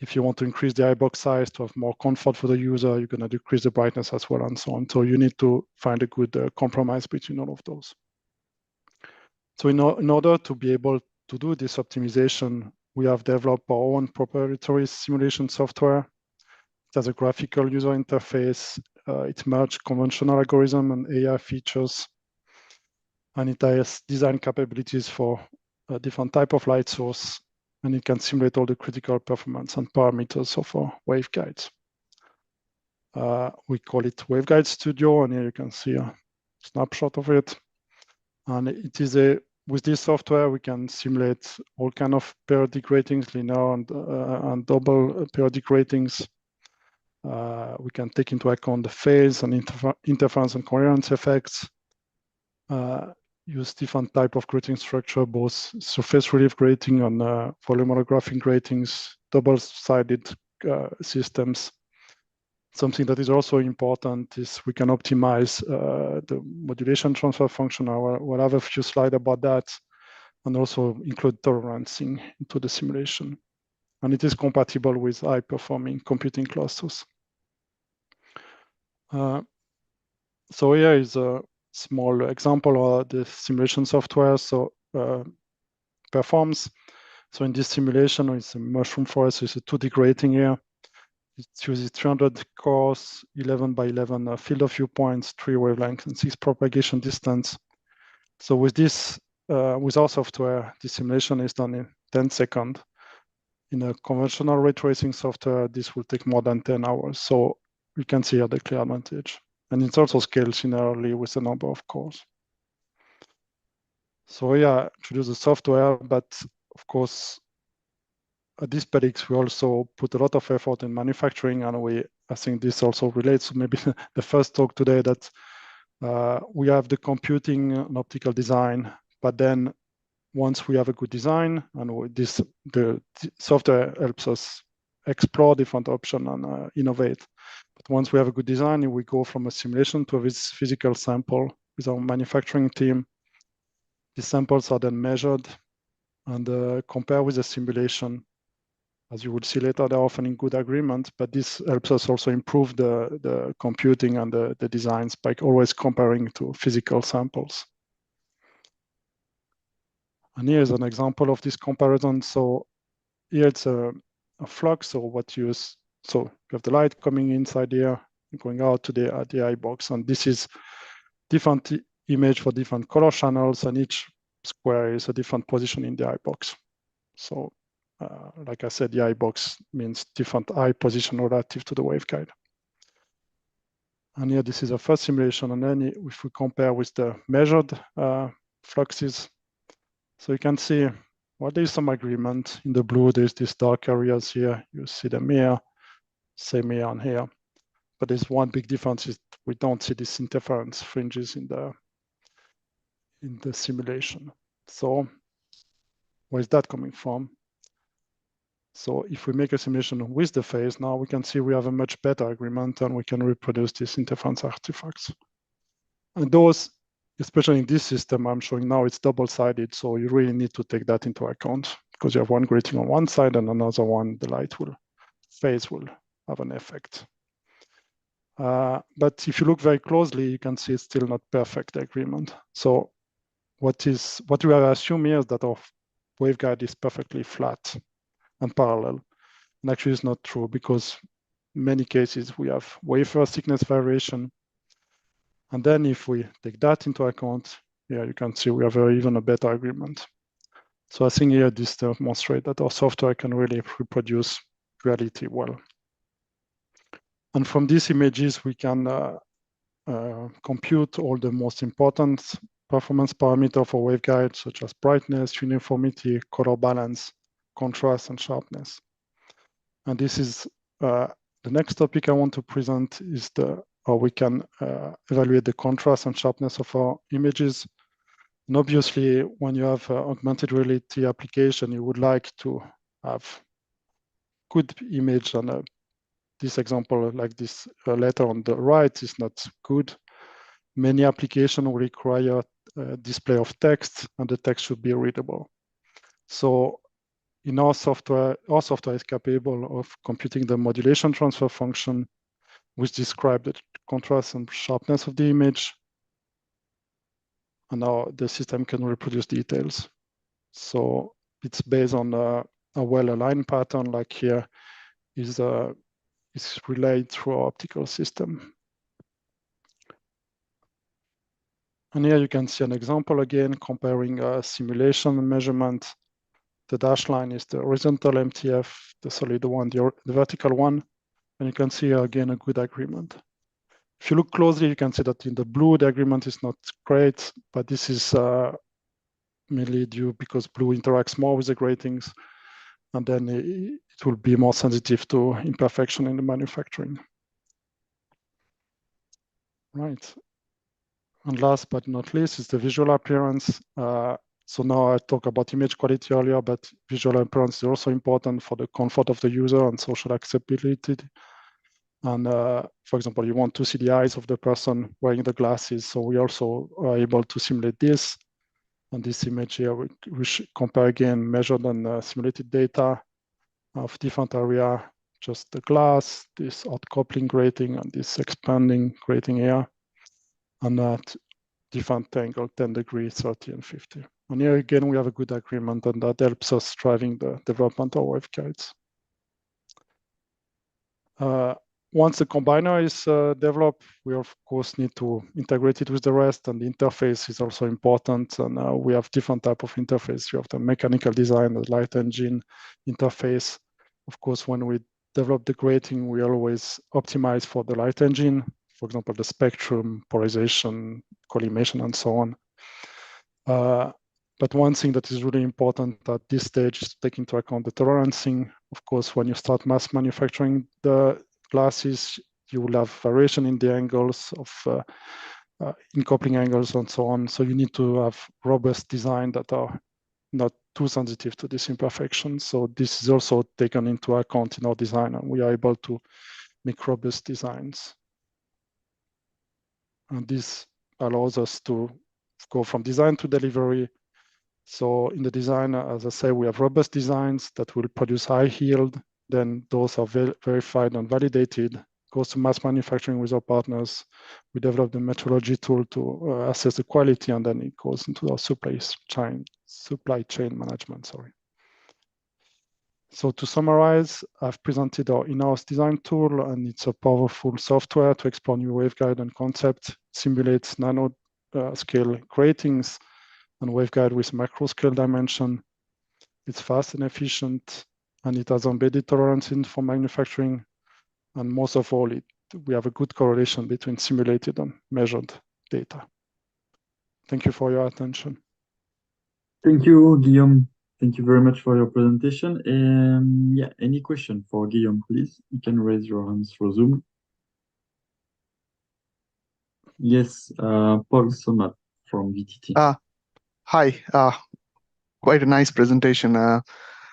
Speaker 8: If you want to increase the eye box size to have more comfort for the user, you're going to decrease the brightness as well, and so on. So you need to find a good compromise between all of those. So in order to be able to do this optimization, we have developed our own proprietary simulation software. It has a graphical user interface. It merges conventional algorithm and AI features. And it has design capabilities for a different type of light source. And it can simulate all the critical performance and parameters of our waveguides. We call it Waveguide Studio, and here you can see a snapshot of it. And it is with this software, we can simulate all kind of periodic ratings, linear and double periodic ratings. We can take into account the phase and interference and coherence effects. Use different type of grating structure, both surface relief grating and volume holographic gratings, double-sided systems. Something that is also important is we can optimize the modulation transfer function. We'll have a few slides about that, and also include tolerancing into the simulation. And it is compatible with high-performing computing clusters. So here is a small example of the simulation software performs. So in this simulation, it's a mushroom forest, it's a 2D grating here. It uses 300 cores, 11 by 11 field of view points, 3 wavelengths, and 6 propagation distance. So with this, with our software, the simulation is done in 10 seconds. In a conventional ray tracing software, this will take more than 10 hours. So you can see here the clear advantage. And it also scales linearly with the number of cores. So yeah, introduce the software, but of course, at Dispelix, we also put a lot of effort in manufacturing, and I think this also relates to maybe the first talk today, that we have the computing and optical design, but then once we have a good design, and the software helps us explore different options and innovate. But once we have a good design, we go from a simulation to a physical sample with our manufacturing team. These samples are then measured and compared with the simulation. As you will see later, they're often in good agreement, but this helps us also improve the computing and the designs by always comparing to physical samples. And here's an example of this comparison. So here it's a flux, so you have the light coming inside here, going out to the eye box, and this is different image for different color channels, and each square is a different position in the eye box. So like I said, the eye box means different eye position relative to the waveguide. And here, this is a first simulation. And then if we compare with the measured fluxes, so you can see, well, there's some agreement. In the blue, there's these dark areas here. You see them here, same here and here. But there's one big difference is we don't see these interference fringes in the simulation. So where is that coming from? So if we make a simulation with the phase, now we can see we have a much better agreement, and we can reproduce these interference artifacts. And those, especially in this system I'm showing now, it's double-sided, so you really need to take that into account, because you have one grating on one side and another one, the phase will have an effect. But if you look very closely, you can see it's still not perfect agreement. So what we are assuming here is that our waveguide is perfectly flat and parallel. And actually it's not true, because in many cases we have wafer thickness variation. And then if we take that into account, yeah, you can see we have even a better agreement. So I think here this demonstrates that our software can really reproduce reality well. And from these images, we can compute all the most important performance parameter for waveguide, such as brightness, uniformity, color balance, contrast, and sharpness. And this is the next topic I want to present is how we can evaluate the contrast and sharpness of our images. And obviously, when you have augmented reality application, you would like to have good image. And this example, like this letter on the right, is not good. Many applications will require display of text, and the text should be readable. So in our software is capable of computing the modulation transfer function, which describes the contrast and sharpness of the image. And now the system can reproduce details. So it's based on a well-aligned pattern, like here is relayed through our optical system. And here you can see an example again, comparing simulation and measurement. The dashed line is the horizontal MTF, the solid one, the vertical one. And you can see again a good agreement. If you look closely, you can see that in the blue, the agreement is not great, but this is mainly due because blue interacts more with the gratings, and then it will be more sensitive to imperfection in the manufacturing. Right. And last but not least is the visual appearance. So now I talked about image quality earlier, but visual appearance is also important for the comfort of the user and social acceptability. And for example, you want to see the eyes of the person wearing the glasses. So we also are able to simulate this. And this image here, we compare again measured and simulated data of different area, just the glass, this outcoupling grating, and this expanding grating here. And at different angle, 10 degrees, 30 and 50. And here again, we have a good agreement, and that helps us driving the development of waveguides. Once the combiner is developed, we of course need to integrate it with the rest, and the interface is also important. And we have different type of interface. You have the mechanical design, the light engine interface. Of course, when we develop the grating, we always optimize for the light engine. For example, the spectrum, polarization, collimation, and so on. But one thing that is really important at this stage is to take into account the tolerancing. Of course, when you start mass manufacturing the glasses, you will have variation in the angles of in coupling angles and so on. So you need to have robust design that are not too sensitive to this imperfection. So this is also taken into account in our design, and we are able to make robust designs. And this allows us to go from design to delivery. So in the design, as I say, we have robust designs that will produce high yield. Then those are verified and validated. Goes to mass manufacturing with our partners. We develop the metrology tool to assess the quality, and then it goes into our supply chain management. Sorry. So to summarize, I've presented our in-house design tool, and it's a powerful software to explore new waveguide and concept, simulates nano scale gratings and waveguide with macro scale dimension. It's fast and efficient, and it has embedded tolerance in for manufacturing. And most of all, we have a good correlation between simulated and measured data. Thank you for your attention.
Speaker 2: Thank you, Guillaume. Thank you very much for your presentation. Yeah, any question for Guillaume, please? You can raise your hands through Zoom. Yes, Paul Somat from VTT.
Speaker 9: Hi, quite a nice presentation.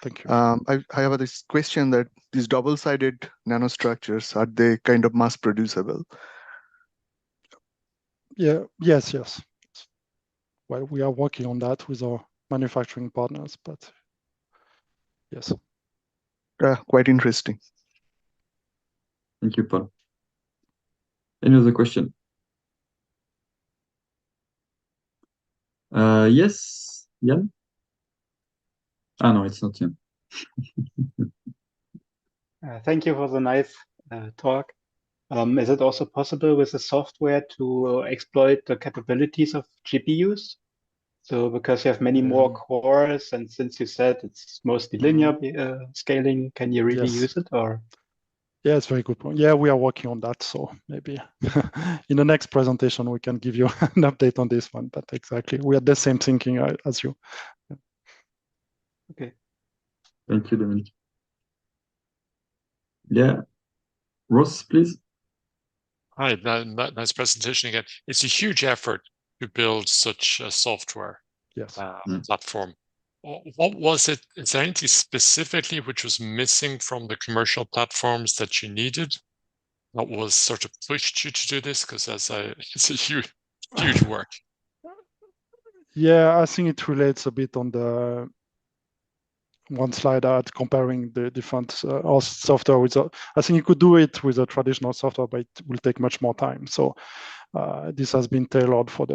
Speaker 8: Thank you.
Speaker 9: I have this question that these double-sided nanostructures, are they kind of mass producible?
Speaker 8: Yeah, yes. Well, we are working on that with our manufacturing partners, but yes.
Speaker 9: Quite interesting.
Speaker 2: Thank you, Paul. Any other question? Yes, Jan? Ah, no, it's not Jan.
Speaker 10: Thank you for the nice talk. Is it also possible with the software to exploit the capabilities of GPUs? So because you have many more cores, and since you said it's mostly linear scaling, can you really use it? Or
Speaker 8: Yeah, it's a very good point. Yeah, we are working on that. So maybe in the next presentation, we can give you an update on this one. But exactly, we had the same thinking as you.
Speaker 10: Okay.
Speaker 2: Thank you, Dominic. Yeah. Ross, please.
Speaker 5: Hi, nice presentation again. It's a huge effort to build such a software
Speaker 8: Yes.
Speaker 5: platform. What was it? Is there anything specifically which was missing from the commercial platforms that you needed? What was sort of pushed you to do this? Because it's a huge work.
Speaker 8: Yeah, I think it relates a bit on the one slide at comparing the different software with. I think you could do it with a traditional software, but it will take much more time. So this has been tailored for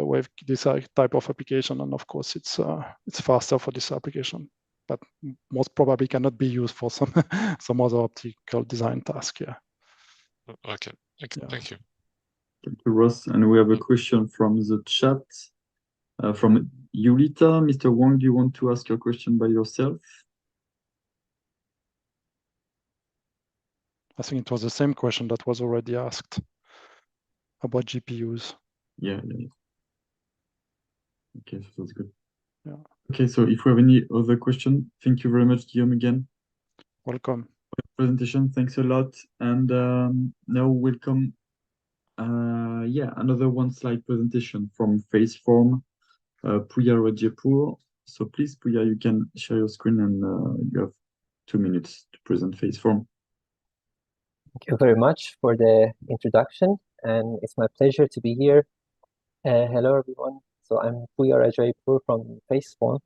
Speaker 8: this type of application, and of course it's faster for this application, but most probably cannot be used for some other optical design task. Yeah.
Speaker 5: Okay. Thank you.
Speaker 2: Thank you, Ross. And we have a question from the chat from Yulita. Mr. Wang, do you want to ask your question by yourself?
Speaker 8: I think it was the same question that was already asked about GPUs.
Speaker 2: Yeah. Okay, so that's good.
Speaker 8: Yeah.
Speaker 2: Okay, so if we have any other question, thank you very much, Guillaume, again.
Speaker 8: Welcome.
Speaker 2: For the presentation, thanks a lot. And now welcome. Another one slide presentation from Faceform, Puya Rajapur. So please, Puya, you can share your screen and you have 2 minutes to present Faceform.
Speaker 11: Thank you very much for the introduction, and it's my pleasure to be here. Hello, everyone. So I'm Puya Rajapur from Faceform,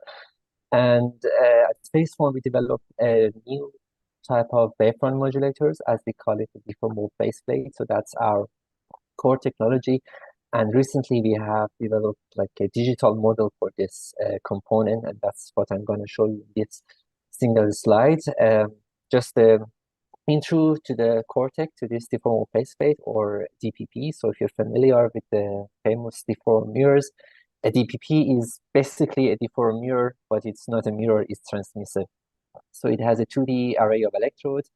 Speaker 11: and at Faceform we developed a new type of wavefront modulators, as we call it, the deformable faceplate. So that's our core technology, and recently we have developed like a digital model for this component, and that's what I'm going to show you in this single slide. Just the intro to the core tech, to this deformable faceplate, or DPP. So if you're familiar with the famous deformed mirrors, a DPP is basically a deformed mirror, but it's not a mirror, it's transmissive. So it has a 2D array of electrodes,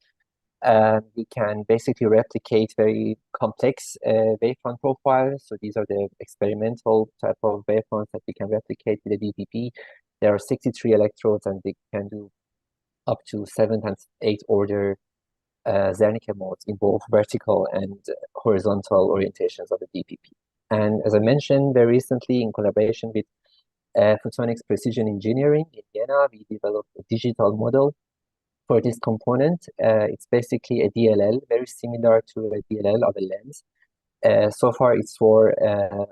Speaker 11: and we can basically replicate very complex wavefront profiles. So these are the experimental type of wavefronts that we can replicate with a DPP. There are 63 electrodes, and they can do up to 7 times 8 order Zernike modes in both vertical and horizontal orientations of the DPP. And as I mentioned, very recently, in collaboration with Photonics Precision Engineering in Vienna, we developed a digital model for this component. It's basically a DLL, very similar to a DLL of a lens. So far, it's for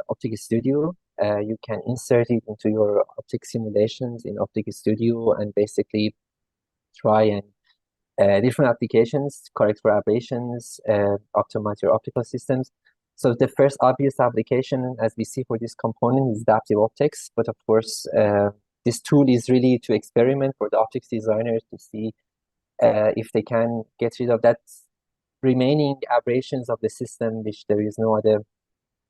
Speaker 11: Optical Studio. You can insert it into your optics simulations in Optical Studio and basically try and different applications, correct for aberrations, optimize your optical systems. So the first obvious application, as we see for this component, is adaptive optics. But of course, this tool is really to experiment for the optics designers to see if they can get rid of that remaining aberrations of the system, which there is no other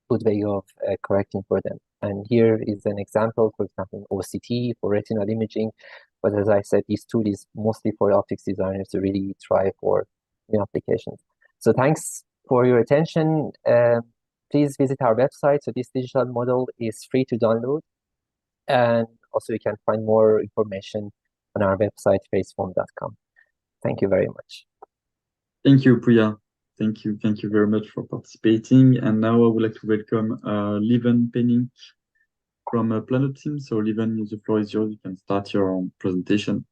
Speaker 11: good way of correcting for them. And here is an example, for example, OCT for retinal imaging. But as I said, this tool is mostly for optics designers to really try for new applications. So thanks for your attention. Please visit our website. So this digital model is free to download. And also you can find more information on our website, faceform.com. Thank you very much.
Speaker 2: Thank you, Puya. Thank you very much for participating. And now I would like to welcome Lieven Penninck from PlanOpSim. So Lieven, the floor is yours. You can start your presentation.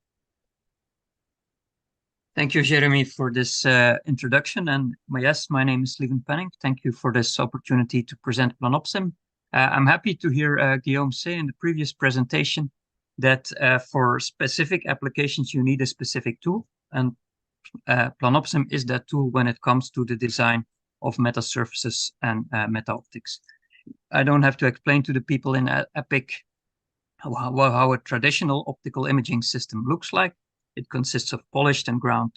Speaker 12: Thank you, Jeremy, for this introduction. And yes, my name is Lieven Penninck. Thank you for this opportunity to present PlanOpSim. I'm happy to hear Guillaume say in the previous presentation that for specific applications, you need a specific tool. And PlanOpSim is that tool when it comes to the design of meta surfaces and meta optics. I don't have to explain to the people in EPIC how a traditional optical imaging system looks like. It consists of polished and ground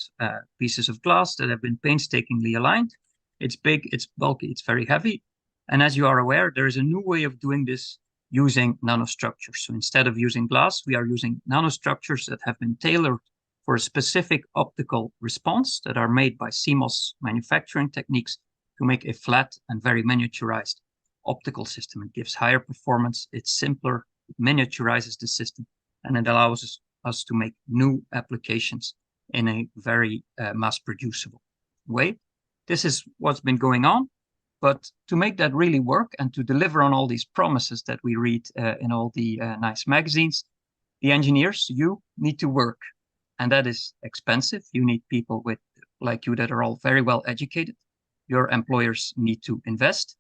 Speaker 12: pieces of glass that have been painstakingly aligned. It's big, it's bulky, it's very heavy. And as you are aware, there is a new way of doing this using nanostructures. So instead of using glass, we are using nanostructures that have been tailored for a specific optical response that are made by CMOS manufacturing techniques to make a flat and very miniaturized optical system. It gives higher performance, it's simpler, it miniaturizes the system, and it allows us to make new applications in a very mass-producible way. This is what's been going on, but to make that really work and to deliver on all these promises that we read in all the nice magazines, the engineers, you need to work, and that is expensive. You need people like you that are all very well educated. Your employers need to invest.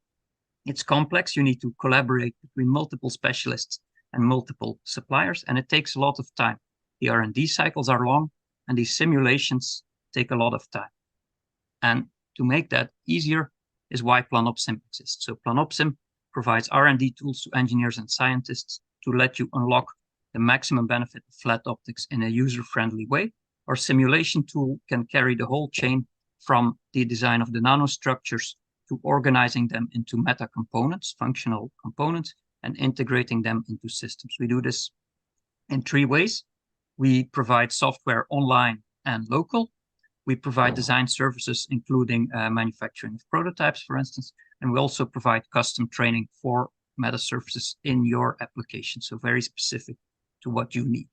Speaker 12: It's complex. You need to collaborate between multiple specialists and multiple suppliers, and it takes a lot of time. The R&D cycles are long, and these simulations take a lot of time. And to make that easier is why PlanOpSim exists. So PlanOpSim provides R&D tools to engineers and scientists to let you unlock the maximum benefit of flat optics in a user-friendly way. Our simulation tool can carry the whole chain from the design of the nanostructures to organizing them into meta components, functional components, and integrating them into systems. We do this in 3 ways. We provide software online and local. We provide design services, including manufacturing of prototypes, for instance, and we also provide custom training for meta surfaces in your application, so very specific to what you need.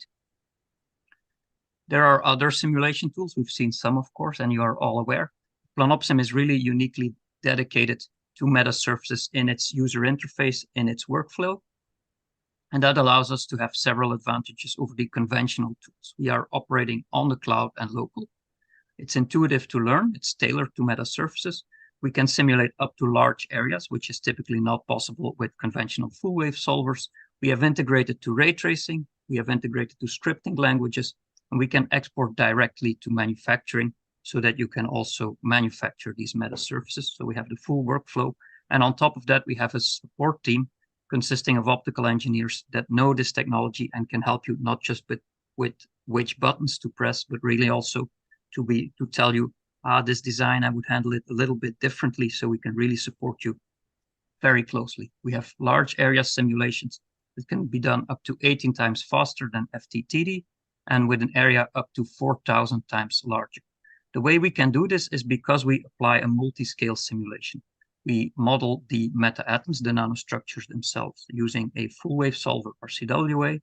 Speaker 12: There are other simulation tools. We've seen some, of course, and you are all aware. PlanOpSim is really uniquely dedicated to meta surfaces in its user interface, in its workflow. And that allows us to have several advantages over the conventional tools. We are operating on the cloud and local. It's intuitive to learn. It's tailored to meta surfaces. We can simulate up to large areas, which is typically not possible with conventional full wave solvers. We have integrated to ray tracing. We have integrated to scripting languages, and we can export directly to manufacturing so that you can also manufacture these meta surfaces. So we have the full workflow. And on top of that, we have a support team consisting of optical engineers that know this technology and can help you not just with which buttons to press, but really also to tell you, this design, I would handle it a little bit differently, so we can really support you very closely. We have large area simulations that can be done up to 18 times faster than FTTD and with an area up to 4,000 times larger. The way we can do this is because we apply a multi-scale simulation. We model the meta-atoms, the nanostructures themselves, using a full-wave solver or CWA.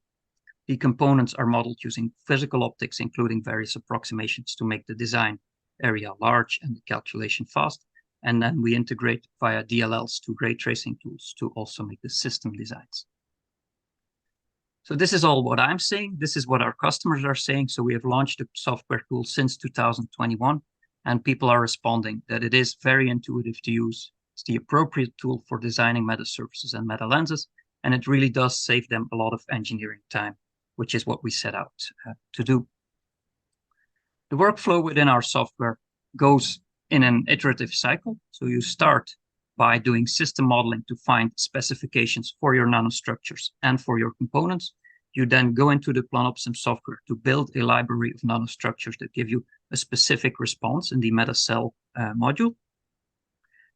Speaker 12: The components are modeled using physical optics, including various approximations to make the design area large and the calculation fast. And then we integrate via DLLs to ray tracing tools to also make the system designs. So this is all what I'm saying. This is what our customers are saying. So we have launched the software tool since 2021, and people are responding that it is very intuitive to use. It's the appropriate tool for designing meta surfaces and meta lenses, and it really does save them a lot of engineering time, which is what we set out to do. The workflow within our software goes in an iterative cycle. So you start by doing system modeling to find specifications for your nanostructures and for your components. You then go into the PlanOpSim software to build a library of nanostructures that give you a specific response in the MetaCell module.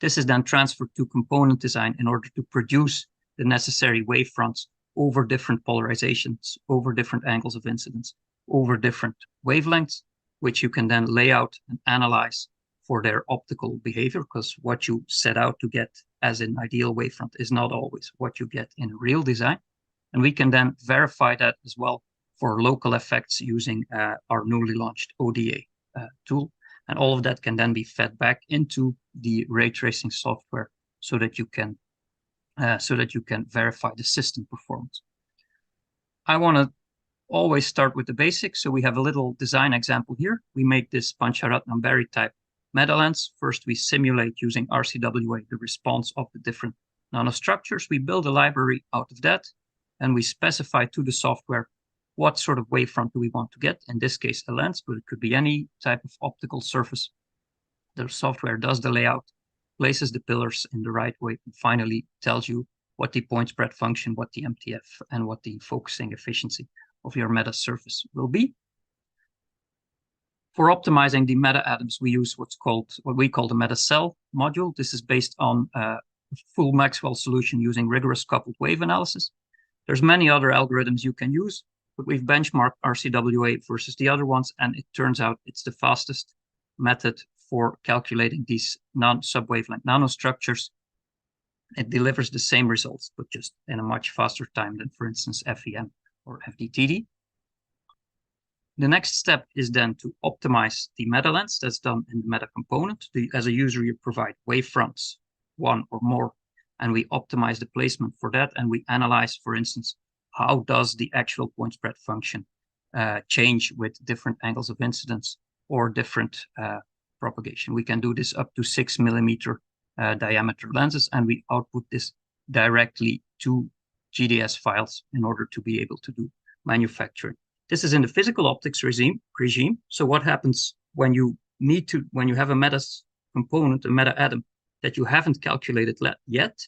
Speaker 12: This is then transferred to component design in order to produce the necessary wavefronts over different polarizations, over different angles of incidence, over different wavelengths, which you can then lay out and analyze for their optical behavior, because what you set out to get as an ideal wavefront is not always what you get in a real design. And we can then verify that as well for local effects using our newly launched ODA tool. And all of that can then be fed back into the ray tracing software so that you can verify the system performance. I want to always start with the basics. So we have a little design example here. We make this Pancharatnam berry type meta lens. First, we simulate using RCWA the response of the different nanostructures. We build a library out of that, and we specify to the software what sort of wavefront do we want to get. In this case, a lens, but it could be any type of optical surface. The software does the layout, places the pillars in the right way, and finally tells you what the point spread function, what the MTF, and what the focusing efficiency of your meta surface will be. For optimizing the meta atoms, we use what we call the MetaCell module. This is based on a full Maxwell solution using rigorous coupled wave analysis. There's many other algorithms you can use. but we've benchmarked RCWA versus the other ones, and it turns out it's the fastest method for calculating these non-subwavelength nanostructures. It delivers the same results, but just in a much faster time than, for instance, FEM or FDTD. The next step is then to optimize the meta lens. That's done in the meta component. As a user, you provide wavefronts, one or more, and we optimize the placement for that. And we analyze, for instance, how does the actual point spread function change with different angles of incidence or different propagation. We can do this up to 6 millimeter diameter lenses, and we output this directly to GDS files in order to be able to do manufacturing. This is in the physical optics regime. So what happens when you have a meta component, a meta atom that you haven't calculated yet?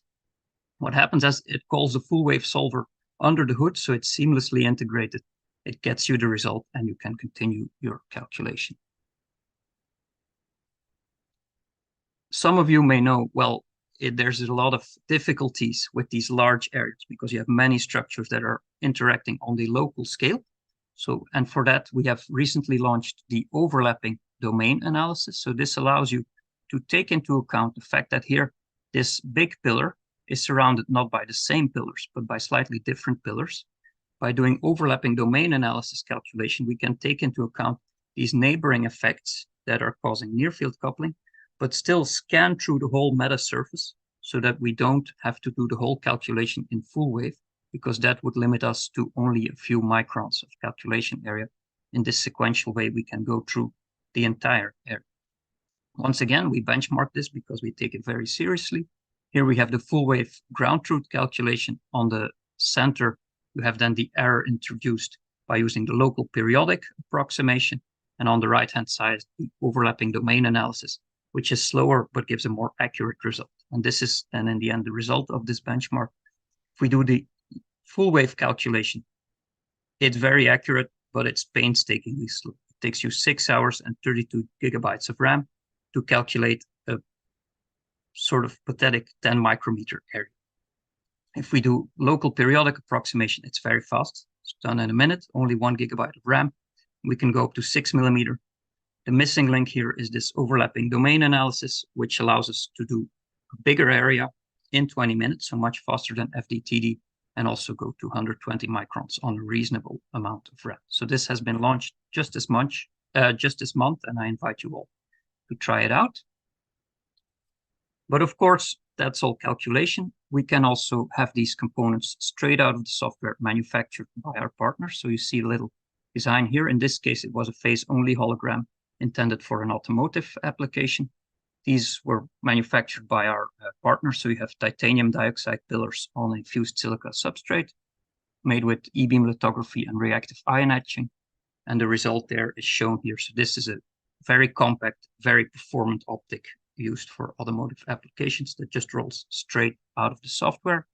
Speaker 12: What happens is it calls the full wave solver under the hood, so it's seamlessly integrated. It gets you the result, and you can continue your calculation. Some of you may know, well, there's a lot of difficulties with these large areas because you have many structures that are interacting on the local scale. So, and for that, we have recently launched the overlapping domain analysis. So this allows you to take into account the fact that here, this big pillar is surrounded not by the same pillars, but by slightly different pillars. By doing overlapping domain analysis calculation, we can take into account these neighboring effects that are causing near field coupling, but still scan through the whole meta surface so that we don't have to do the whole calculation in full wave, because that would limit us to only a few microns of calculation area. In this sequential way, we can go through the entire area. Once again, we benchmark this because we take it very seriously. Here we have the full wave ground truth calculation. On the center, you have then the error introduced by using the local periodic approximation. And on the right-hand side, the overlapping domain analysis, which is slower but gives a more accurate result. And this is then in the end the result of this benchmark. If we do the full wave calculation, it's very accurate, but it's painstakingly slow. It takes you 6 hours and 32 gigabytes of RAM to calculate a sort of pathetic 10 micrometer area. If we do local periodic approximation, it's very fast. It's done in a minute, only 1 gigabyte of RAM. We can go up to 6 millimeter. The missing link here is this overlapping domain analysis, which allows us to do a bigger area in 20 minutes, so much faster than FDTD, and also go to 120 microns on a reasonable amount of RAM. So this has been launched just this month, and I invite you all to try it out. But of course, that's all calculation. We can also have these components straight out of the software manufactured by our partners. So you see a little design here. In this case, it was a phase-only hologram intended for an automotive application. These were manufactured by our partners. So you have titanium dioxide pillars on a fused silica substrate made with e-beam lithography and reactive ion etching. And the result there is shown here. So this is a very compact, very performant optic used for automotive applications that just rolls straight out of the software.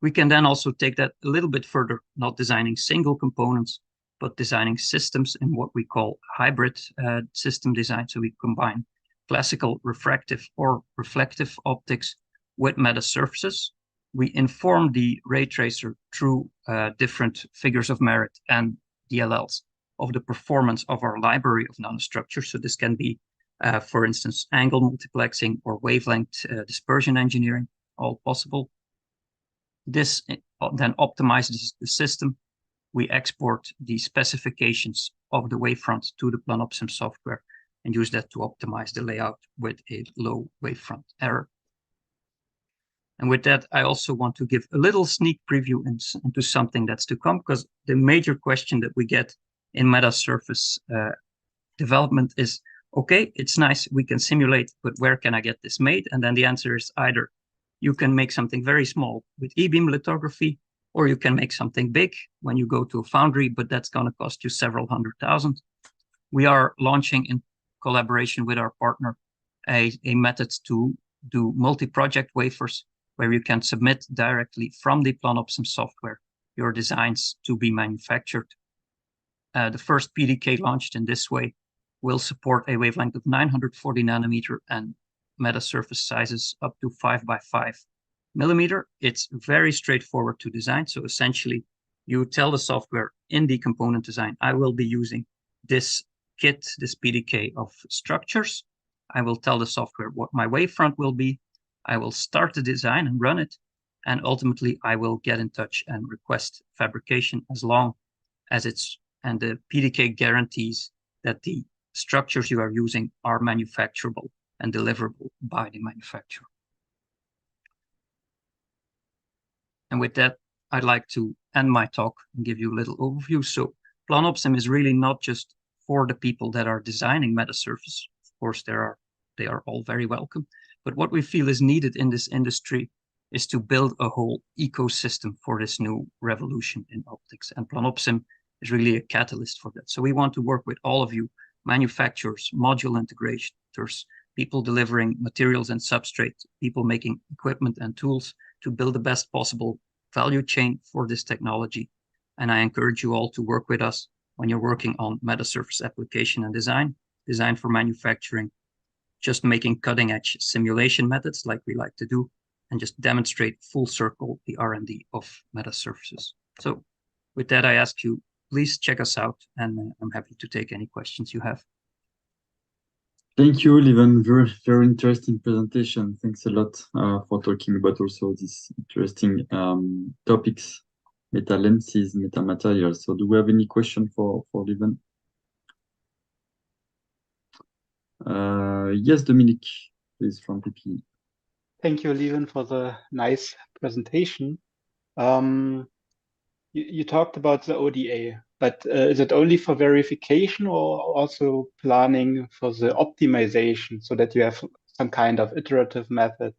Speaker 12: We can then also take that a little bit further, not designing single components, but designing systems in what we call hybrid system design. So we combine classical refractive or reflective optics with meta surfaces. We inform the ray tracer through different figures of merit and DLLs of the performance of our library of nanostructures. So this can be, for instance, angle multiplexing or wavelength dispersion engineering, all possible. This then optimizes the system. We export the specifications of the wavefront to the PlanOpSim software and use that to optimize the layout with a low wavefront error. And with that, I also want to give a little sneak preview into something that's to come, because the major question that we get in meta surface development is, okay, it's nice, we can simulate, but where can I get this made? And then the answer is either you can make something very small with e-beam lithography, or you can make something big when you go to a foundry, but that's going to cost you several $100,000. We are launching in collaboration with our partner a method to do multi-project wafers, where you can submit directly from the PlanOpSim software your designs to be manufactured. The first PDK launched in this way will support a wavelength of 940 nanometer and meta surface sizes up to 5 by 5 millimeter. It's very straightforward to design. So essentially, You tell the software in the component design, I will be using this kit, this PDK of structures. I will tell the software what my wavefront will be. I will start the design and run it. And ultimately, I will get in touch and request fabrication as long as and the PDK guarantees that the structures you are using are manufacturable and deliverable by the manufacturer. And with that, I'd like to end my talk and give you a little overview. So PlanOpSim is really not just for the people that are designing metasurface. Of course, they are all very welcome. But what we feel is needed in this industry is to build a whole ecosystem for this new revolution in optics. And PlanOpSim is really a catalyst for that. So we want to work with all of you, manufacturers, module integrators, people delivering materials and substrate, people making equipment and tools to build the best possible value chain for this technology. And I encourage you all to work with us when you're working on metasurface application and design for manufacturing, just making cutting edge simulation methods like we like to do, and just demonstrate full circle the R&D of metasurfaces. So with that, I ask you, please check us out, and I'm happy to take any questions you have.
Speaker 2: Thank you, Lieven. Very, very interesting presentation. Thanks a lot for talking about also these interesting topics, meta lenses, meta materials. So do we have any question for Lieven? Yes, Penninck, please, from PP.
Speaker 10: Thank you, Lieven, for the nice presentation. You talked about the ODA, but is it only for verification or also planning for the optimization so that you have some kind of iterative method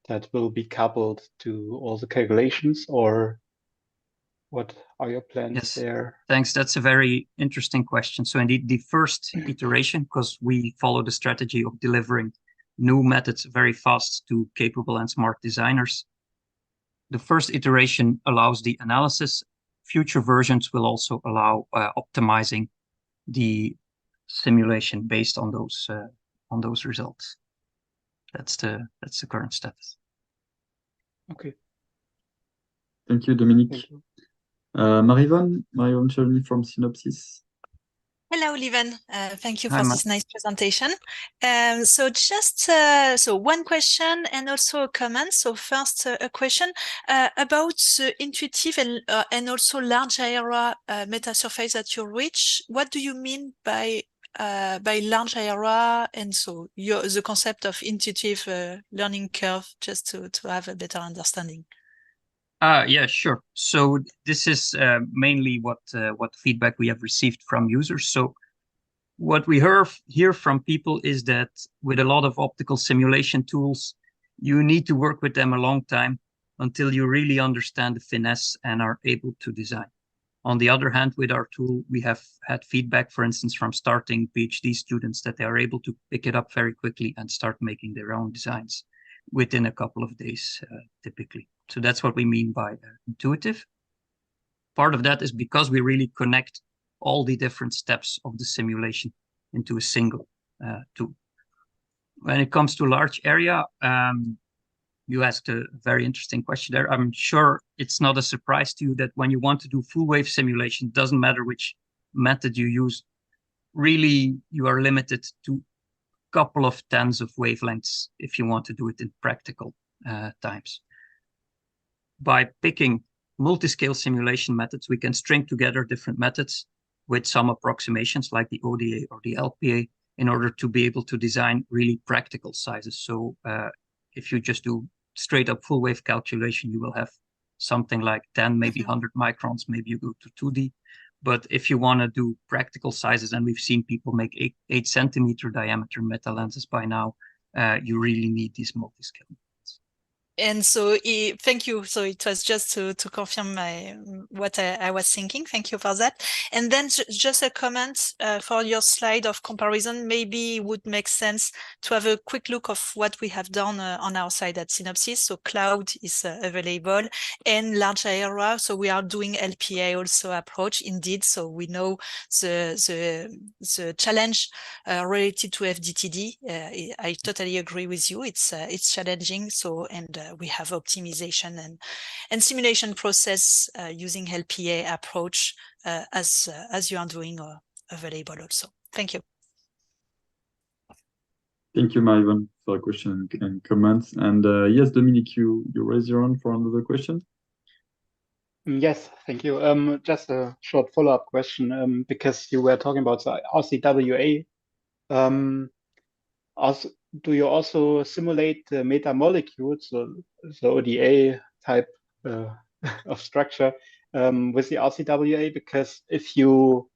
Speaker 10: that will be coupled to all the calculations, or what are your plans there?
Speaker 12: Thanks. That's a very interesting question. So indeed, the first iteration, because we follow the strategy of delivering new methods very fast to capable and smart designers. The first iteration allows the analysis. Future versions will also allow optimizing the simulation based on those results. That's the current status.
Speaker 10: Okay.
Speaker 2: Thank you, Penninck. Thank you. Marion Chelny from Synopsys.
Speaker 13: Hello, Lieven. Thank you for this nice presentation. So just one question and also a comment. So first, a question about intuitive and also large area metasurface that you reach. What do you mean by large area, and so the concept of intuitive learning curve, just to have a better understanding?
Speaker 12: Yeah, sure. So this is mainly what feedback we have received from users. So what we hear from people is that with a lot of optical simulation tools, you need to work with them a long time until you really understand the finesse and are able to design. On the other hand, with our tool, we have had feedback, for instance, from starting PhD students that they are able to pick it up very quickly and start making their own designs within a couple of days, typically. So that's what we mean by intuitive. Part of that is because we really connect all the different steps of the simulation into a single tool. When it comes to large area, you asked a very interesting question there. I'm sure it's not a surprise to you that when you want to do full wave simulation, it doesn't matter which method you use. Really, you are limited to a couple of tens of wavelengths if you want to do it in practical times. By picking multi-scale simulation methods, we can string together different methods with some approximations like the ODA or the LPA in order to be able to design really practical sizes. So if you just do straight up full wave calculation, you will have something like 10, maybe 100 microns, maybe you go to 2D. But if you want to do practical sizes, and we've seen people make 8 centimeter diameter meta lenses by now, you really need these multi-scale.
Speaker 13: And so, thank you. So it was just to confirm what I was thinking. Thank you for that. And then just a comment for your slide of comparison. Maybe it would make sense to have a quick look of what we have done on our side at Synopsys. So cloud is available, and large area. So we are doing LPA also approach indeed. So we know the challenge related to FDTD. I totally agree with you. It's challenging. So and we have optimization and simulation process using LPA approach as you are doing available also. Thank you.
Speaker 2: Thank you, Lieven, for the question and comments. And yes, Dominique, you raise your hand for another question.
Speaker 10: Yes, thank you. Just a short follow-up question, because you were talking about the RCWA. Also, do you also simulate the meta molecules, the ODA type of structure with the RCWA? Because if you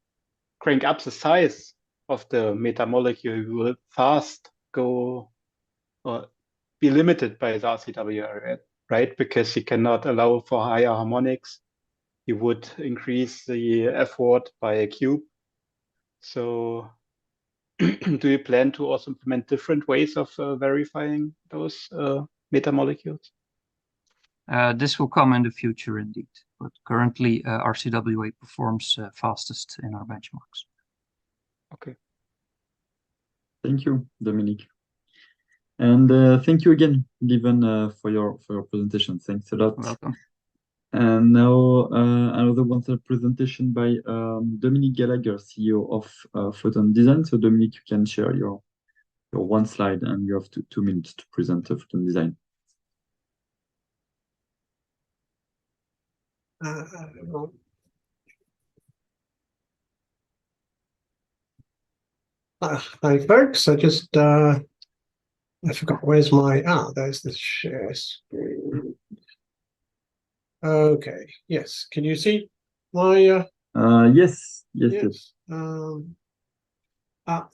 Speaker 10: crank up the size of the meta molecule, you will fast go or be limited by the RCWA, right? Because you cannot allow for higher harmonics. You would increase the effort by a cube. So do you plan to also implement different ways of verifying those meta molecules?
Speaker 12: This will come in the future indeed, but currently RCWA performs fastest in our benchmarks.
Speaker 10: Okay.
Speaker 2: Thank you, Dominique. And thank you again, Lieven, for your presentation. Thanks a lot.
Speaker 12: Welcome.
Speaker 2: And now another one presentation by Dominique Gallagher, CEO of Photon Design. So Dominique, you can share your one slide, and you have 2 minutes to present Photon Design.
Speaker 14: Hi folks, I just I forgot where's my there's the share screen. Okay, yes, can you see my
Speaker 2: yes.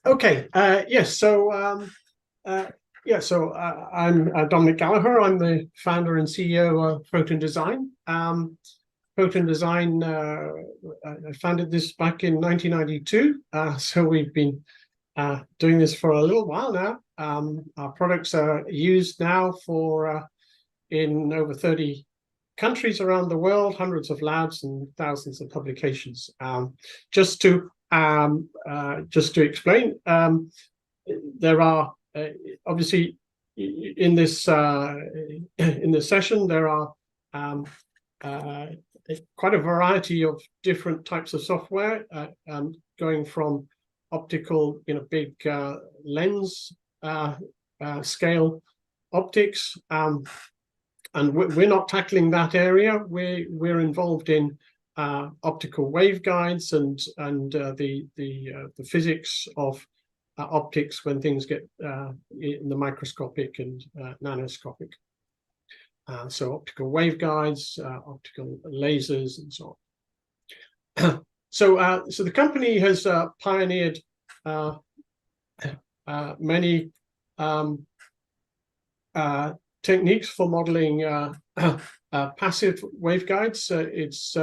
Speaker 14: Okay, yes, so so I'm Dominic Gallagher. I'm the founder and CEO of Photon Design. Photon Design, I founded this back in 1992, so we've been doing this for a little while now. Our products are used now for in over 30 countries around the world, hundreds of labs and thousands of publications. Just to explain, there are obviously in this session there are quite a variety of different types of software, going from optical, big lens scale optics, and we're not tackling that area. We're involved in optical waveguides and the physics of optics when things get in the microscopic and nanoscopic. So optical waveguides, optical lasers, and so on. So the company has pioneered many techniques for modeling passive waveguides. Its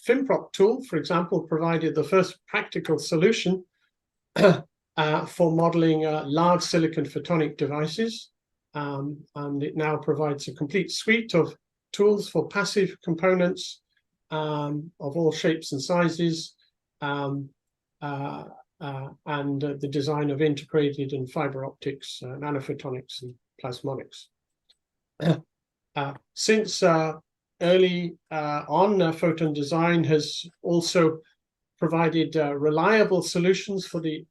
Speaker 14: FinProp tool, for example, provided the first practical solution for modeling large silicon photonic devices. And it now provides a complete suite of tools for passive components of all shapes and sizes, and the design of integrated and fiber optics, nanophotonics, and plasmonics. Since early on, Photon Design has also provided reliable solutions for the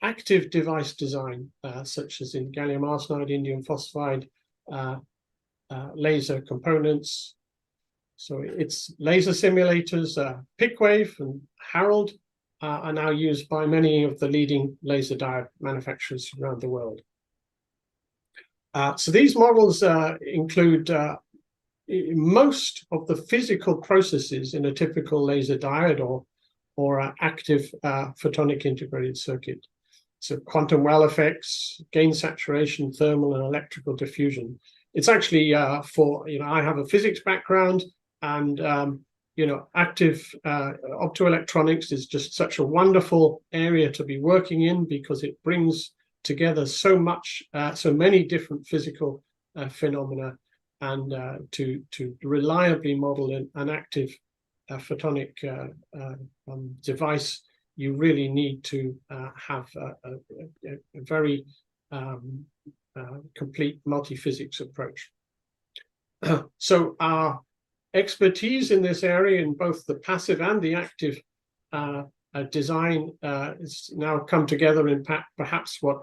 Speaker 14: active device design, such as in gallium arsenide, indium phosphide, laser components. So its laser simulators, Pickwave and Harold, are now used by many of the leading laser diode manufacturers around the world. So these models include most of the physical processes in a typical laser diode or active photonic integrated circuit. So quantum well effects, gain saturation, thermal and electrical diffusion. It's actually for, I have a physics background, and active optoelectronics is just such a wonderful area to be working in, because it brings together so many different physical phenomena, and to reliably model an active photonic device, you really need to have a very complete multi-physics approach. So our expertise in this area, in both the passive and the active design, has now come together in perhaps what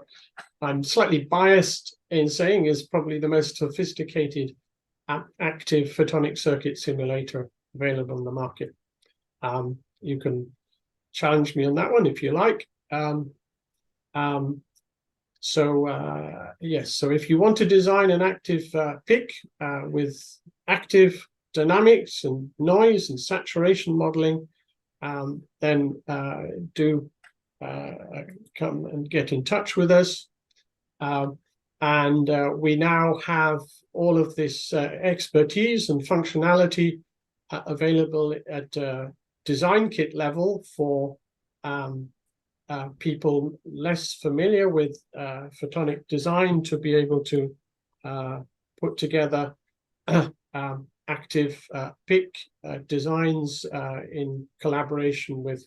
Speaker 14: I'm slightly biased in saying is probably the most sophisticated active photonic circuit simulator available on the market. You can challenge me on that one if you like. Yes, so if you want to design an active PIC with active dynamics and noise and saturation modeling, then do come and get in touch with us. We now have all of this expertise and functionality available at design kit level for people less familiar with photonic design to be able to put together active PIC designs in collaboration with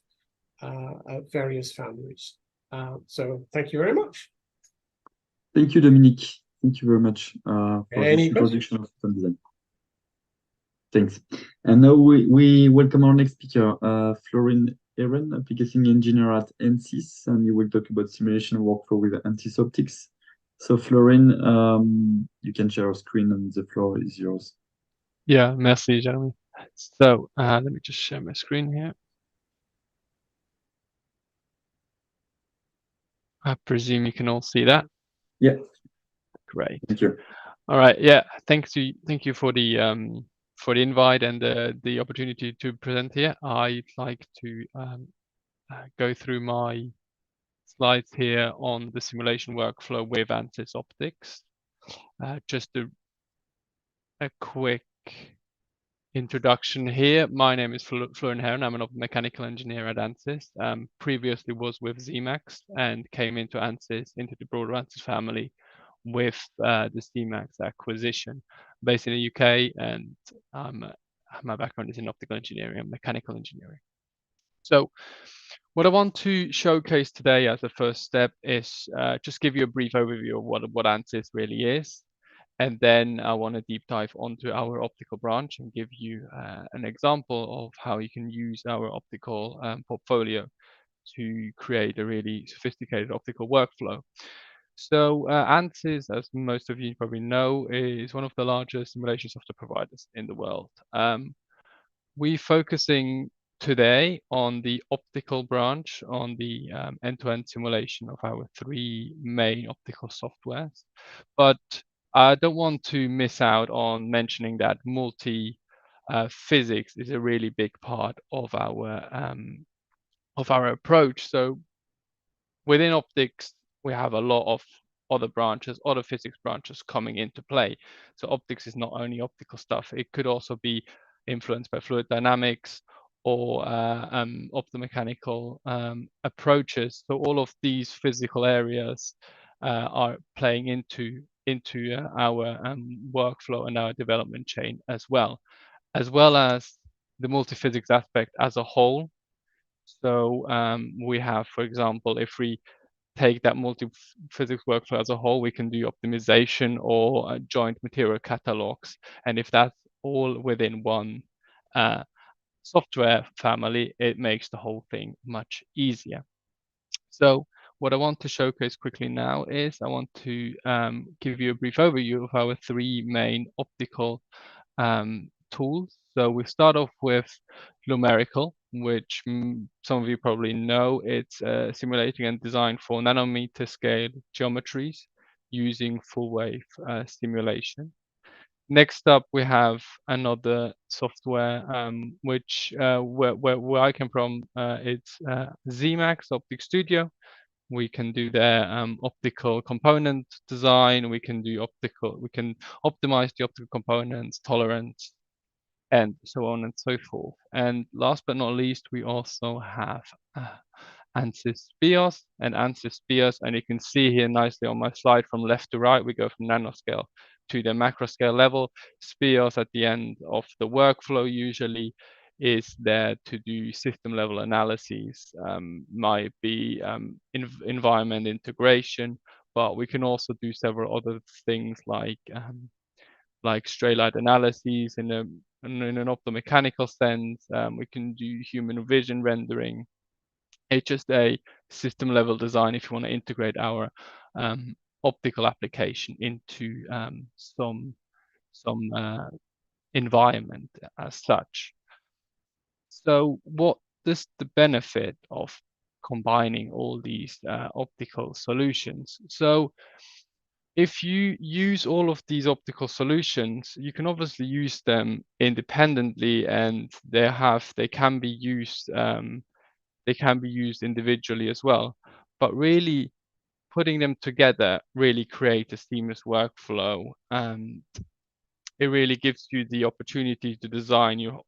Speaker 14: various foundries. So thank you very much.
Speaker 2: Thank you, Dominique. Thank you very much for this introduction of photonic design. Thanks. And now we welcome our next speaker, Flurin, Herren, application engineer at Ansys, and you will talk about simulation workflow with Ansys Optics. So Flurin, you can share your screen and the floor is yours.
Speaker 15: Yeah, merci, Jeremy. So let me just share my screen here. I presume you can all see that.
Speaker 2: Yeah.
Speaker 15: Great.
Speaker 2: Thank you.
Speaker 15: All right. Yeah. Thank you for the invite and the opportunity to present here. I'd like to go through my slides here on the simulation workflow with Ansys Optics. Just a quick introduction here. My name is Flurin Herren. I'm an Optomechanical engineer at Ansys. Previously was with Zemax and came into Ansys, into the broader Ansys family with the Zemax acquisition, based in the UK, and my background is in optical engineering and mechanical engineering. So what I want to showcase today as a first step is just give you a brief overview of what Ansys really is. And then I want to deep dive onto our optical branch and give you an example of how you can use our optical portfolio to create a really sophisticated optical workflow. So Ansys, as most of you probably know, is one of the largest simulation software providers in the world. We're focusing today on the optical branch, on the end-to-end simulation of our three main optical softwares. But I don't want to miss out on mentioning that multi-physics is a really big part of our approach. So within optics, we have a lot of other branches, other physics branches coming into play. So optics is not only optical stuff. It could also be influenced by fluid dynamics or optomechanical approaches. So all of these physical areas are playing into our workflow and our development chain as well as the multi-physics aspect as a whole. So we have, for example, if we take that multi-physics workflow as a whole, we can do optimization or joint material catalogs. And if that's all within one software family, it makes the whole thing much easier. So what I want to showcase quickly now is I want to give you a brief overview of our three main optical tools. So we start off with numerical, which some of you probably know. It's simulating and designed for nanometer scale geometries using full wave simulation. Next up, we have another software which where I come from. It's Zemax Optics Studio. We can do their optical component design. We can optimize the optical components, tolerance, and so on and so forth. And last but not least, we also have Ansys BIOS and Ansys BIOS. And you can see here nicely on my slide from left to right, we go from nanoscale to the macro scale level. SPIOS at the end of the workflow usually is there to do system level analyses, might be environment integration, but we can also do several other things like like straight light analyses in an optomechanical sense. We can do human vision rendering. It's just a system level design if you want to integrate our optical application into some environment as such. So what is the benefit of combining all these optical solutions? So if you use all of these optical solutions, you can obviously use them independently, and they can be used individually as well. But really, putting them together really create a seamless workflow, and it really gives you the opportunity to design your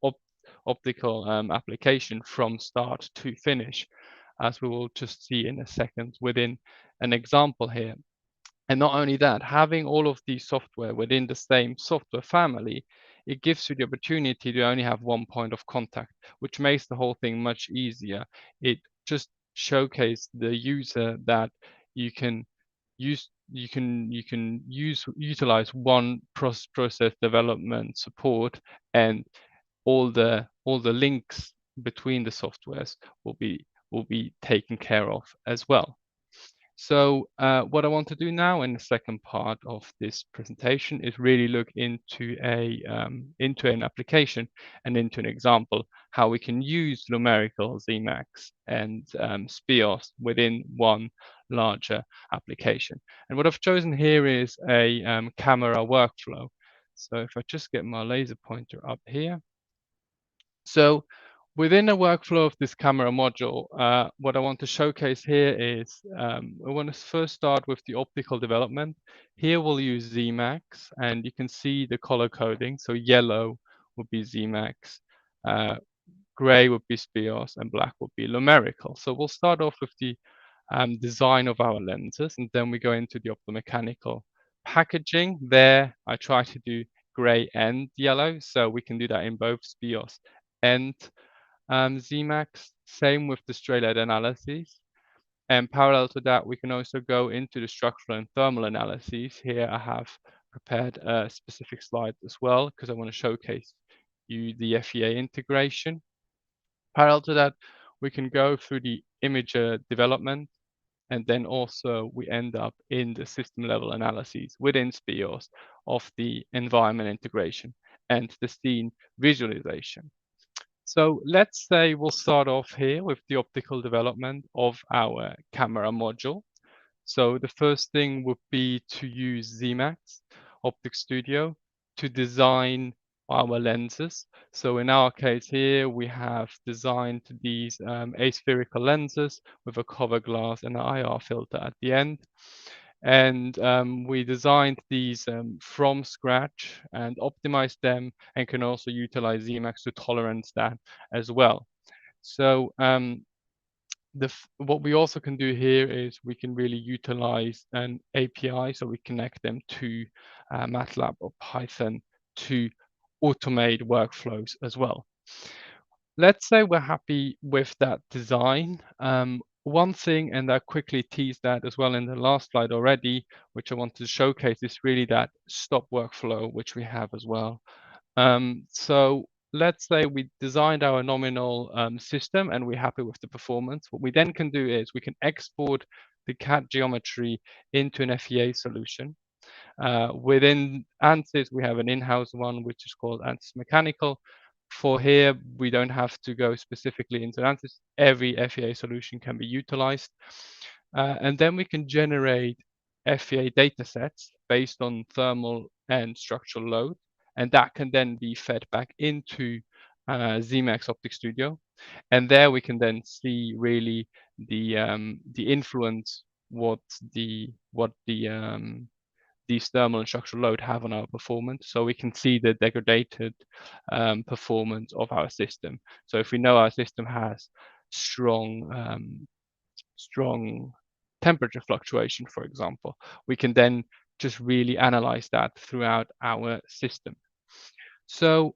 Speaker 15: optical application from start to finish, as we will just see in a second within an example here. And not only that, having all of these software within the same software family, it gives you the opportunity to only have one point of contact, which makes the whole thing much easier. It just showcases the user that you can utilize one process development support, and all the links between the softwares will be taken care of as well. So what I want to do now in the second part of this presentation is really look into an application and into an example how we can use numerical Zemax and SPIOS within one larger application. And what I've chosen here is a camera workflow. So if I just get my laser pointer up here. So within a workflow of this camera module, what I want to showcase here is I want to first start with the optical development. Here we'll use Zemax, and you can see the color coding. So yellow would be Zemax, gray would be SPIOS, and black would be numerical. So we'll start off with the design of our lenses, and then we go into the optomechanical packaging. There I try to do gray and yellow, so we can do that in both SPIOS and Zemax. Same with the straight light analyses, and parallel to that we can also go into the structural and thermal analyses. Here I have prepared a specific slide as well because I want to showcase you the FEA integration. Parallel to that we can go through the imager development, and then also we end up in the system level analyses within SPIOS of the environment integration and the scene visualization. So let's say we'll start off here with the optical development of our camera module. So the first thing would be to use Zemax Optic Studio to design our lenses. So in our case here, we have designed these aspherical lenses with a cover glass and an IR filter at the end. And we designed these from scratch and optimized them, and can also utilize Zemax to tolerance that as well. So what we also can do here is we can really utilize an API, so we connect them to MATLAB or Python to automate workflows as well. Let's say we're happy with that design. One thing, and I quickly teased that as well in the last slide already, which I wanted to showcase, is really that stop workflow, which we have as well. So let's say we designed our nominal system and we're happy with the performance. What we then can do is we can export the CAD geometry into an FEA solution. Within Ansys, we have an in-house one, which is called Ansys Mechanical. For here, we don't have to go specifically into Ansys. Every FEA solution can be utilized. And then we can generate FEA data sets based on thermal and structural load. And that can then be fed back into Zemax Optic Studio. And there we can then see really the influence these thermal and structural load have on our performance. So we can see the degraded performance of our system. So if we know our system has strong temperature fluctuation, for example, we can then just really analyze that throughout our system. So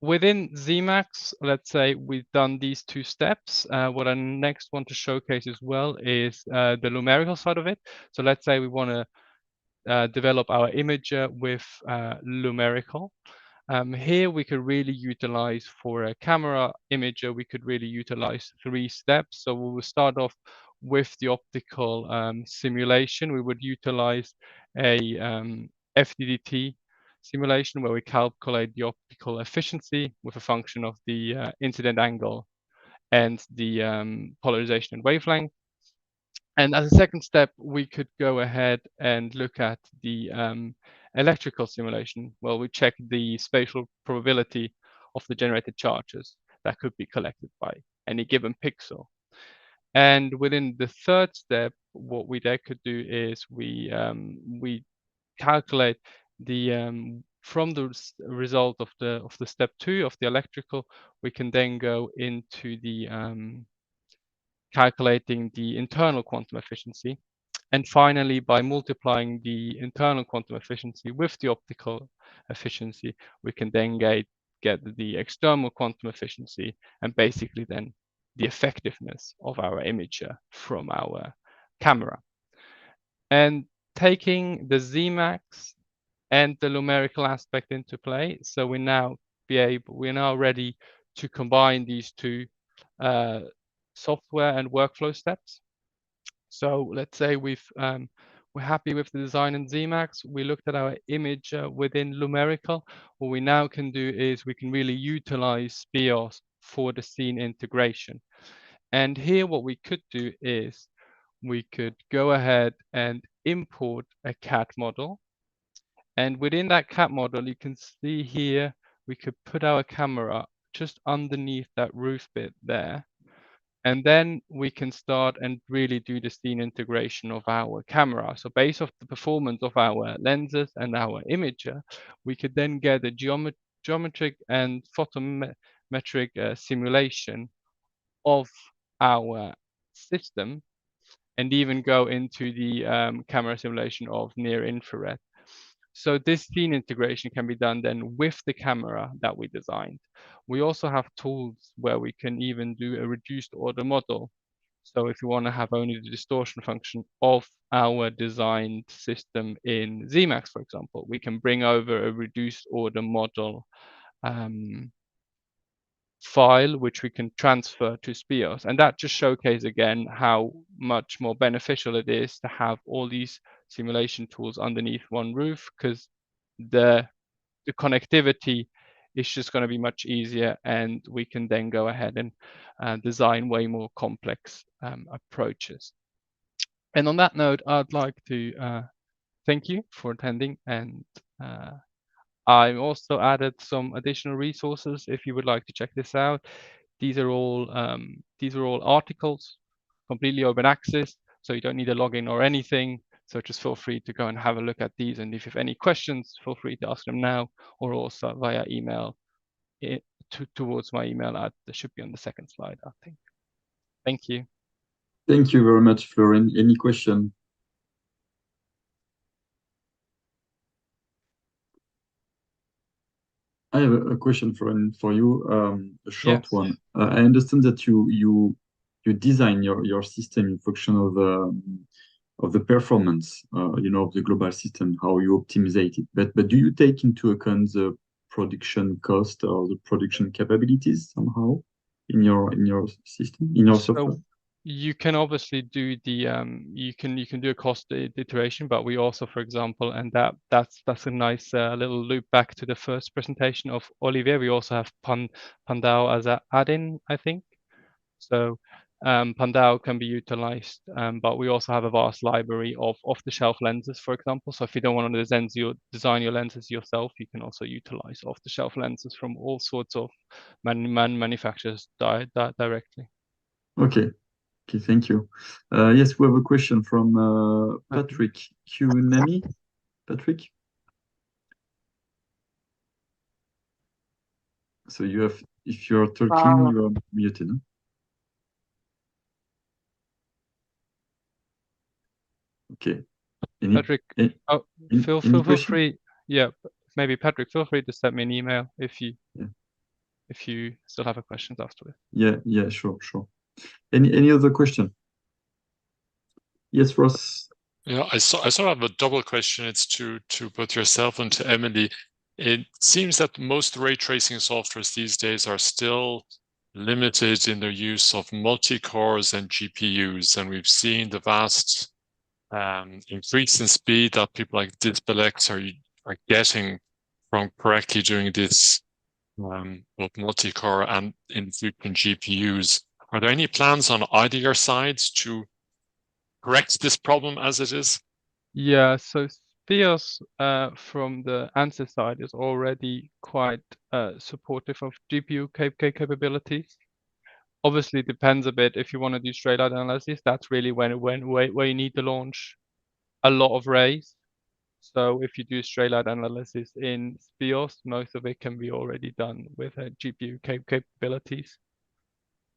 Speaker 15: within Zemax, let's say we've done these two steps. What I next want to showcase as well is the numerical side of it. So let's say we want to develop our imager with Lumerical. Here we could really utilize, for a camera imager, we could really utilize 3 steps. So we will start off with the optical simulation. We would utilize a FDDT simulation where we calculate the optical efficiency with a function of the incident angle and the polarization and wavelength. And as a second step, we could go ahead and look at the electrical simulation. Well, we check the spatial probability of the generated charges that could be collected by any given pixel. And within the third step, what we then could do is we calculate the from the result of the step 2 of the electrical, we can then go into the calculating the internal quantum efficiency. And finally, by multiplying the internal quantum efficiency with the optical efficiency, we can then get the external quantum efficiency and basically then the effectiveness of our imager from our camera. And taking the Zmax and the numerical aspect into play, so we're now ready to combine these 2 software and workflow steps. So let's say we're happy with the design in Zmax. We looked at our image within Lumerical. What we now can do is we can really utilize SPIOS for the scene integration. And here what we could do is we could go ahead and import a CAD model. And within that CAD model, you can see here, we could put our camera just underneath that roof bit there. And then we can start and really do the scene integration of our camera. So based off the performance of our lenses and our imager, we could then get a geometric and photometric simulation of our system, and even go into the camera simulation of near infrared. So this scene integration can be done then with the camera that we designed. We also have tools where we can even do a reduced order model. So if you want to have only the distortion function of our designed system in Zmax, for example, we can bring over a reduced order model file, which we can transfer to SPIOS. And that just showcases again how much more beneficial it is to have all these simulation tools underneath one roof, because the connectivity is just going to be much easier, and we can then go ahead and design way more complex approaches. And on that note, I'd like to thank you for attending, and I also added some additional resources if you would like to check this out. These are all articles, completely open access, so you don't need a login or anything. So just feel free to go and have a look at these. And if you have any questions, feel free to ask them now, or also via email towards my email that should be on the second slide, I think. Thank you.
Speaker 2: Thank you very much, Flurin. Any question? I have a question for you, a short one. I understand that you design your system in function of the performance, of the global system, how you optimize it. But do you take into account the production cost or the production capabilities somehow in your system, in your software?
Speaker 15: You can obviously do the you can do a cost iteration, but we also, for example, and that's a nice little loop back to the first presentation of Olivier. We also have Pandao as an add-in, I think. So Pandao can be utilized, but we also have a vast library of off-the-shelf lenses, for example. So if you don't want to design your lenses yourself, you can also utilize off-the-shelf lenses from all sorts of manufacturers directly.
Speaker 2: Okay. Okay, thank you. Yes, we have a question from Patrick Cunami. Patrick? So if you're talking, you are muted. Huh? Okay.
Speaker 15: Patrick, feel free. Yeah, maybe Patrick, feel free to send me an email if you still have a question afterwards.
Speaker 2: Yeah, sure. Any other question? Yes, Ross.
Speaker 5: Yeah, I sort of have a double question. It's to both yourself and to Emilie. It seems that most ray tracing softwares these days are still limited in their use of multi-cores and GPUs, and we've seen the vast increase in speed that people like Dispelix are getting from correctly doing this both multi-core and in frequent GPUs. Are there any plans on either your sides to correct this problem as it is?
Speaker 15: Yeah, so Speos from the Ansys side is already quite supportive of GPU capabilities. Obviously, it depends a bit if you want to do straight line analysis. That's really where you need to launch a lot of rays. So if you do straight line analysis in Speos, most of it can be already done with GPU capabilities.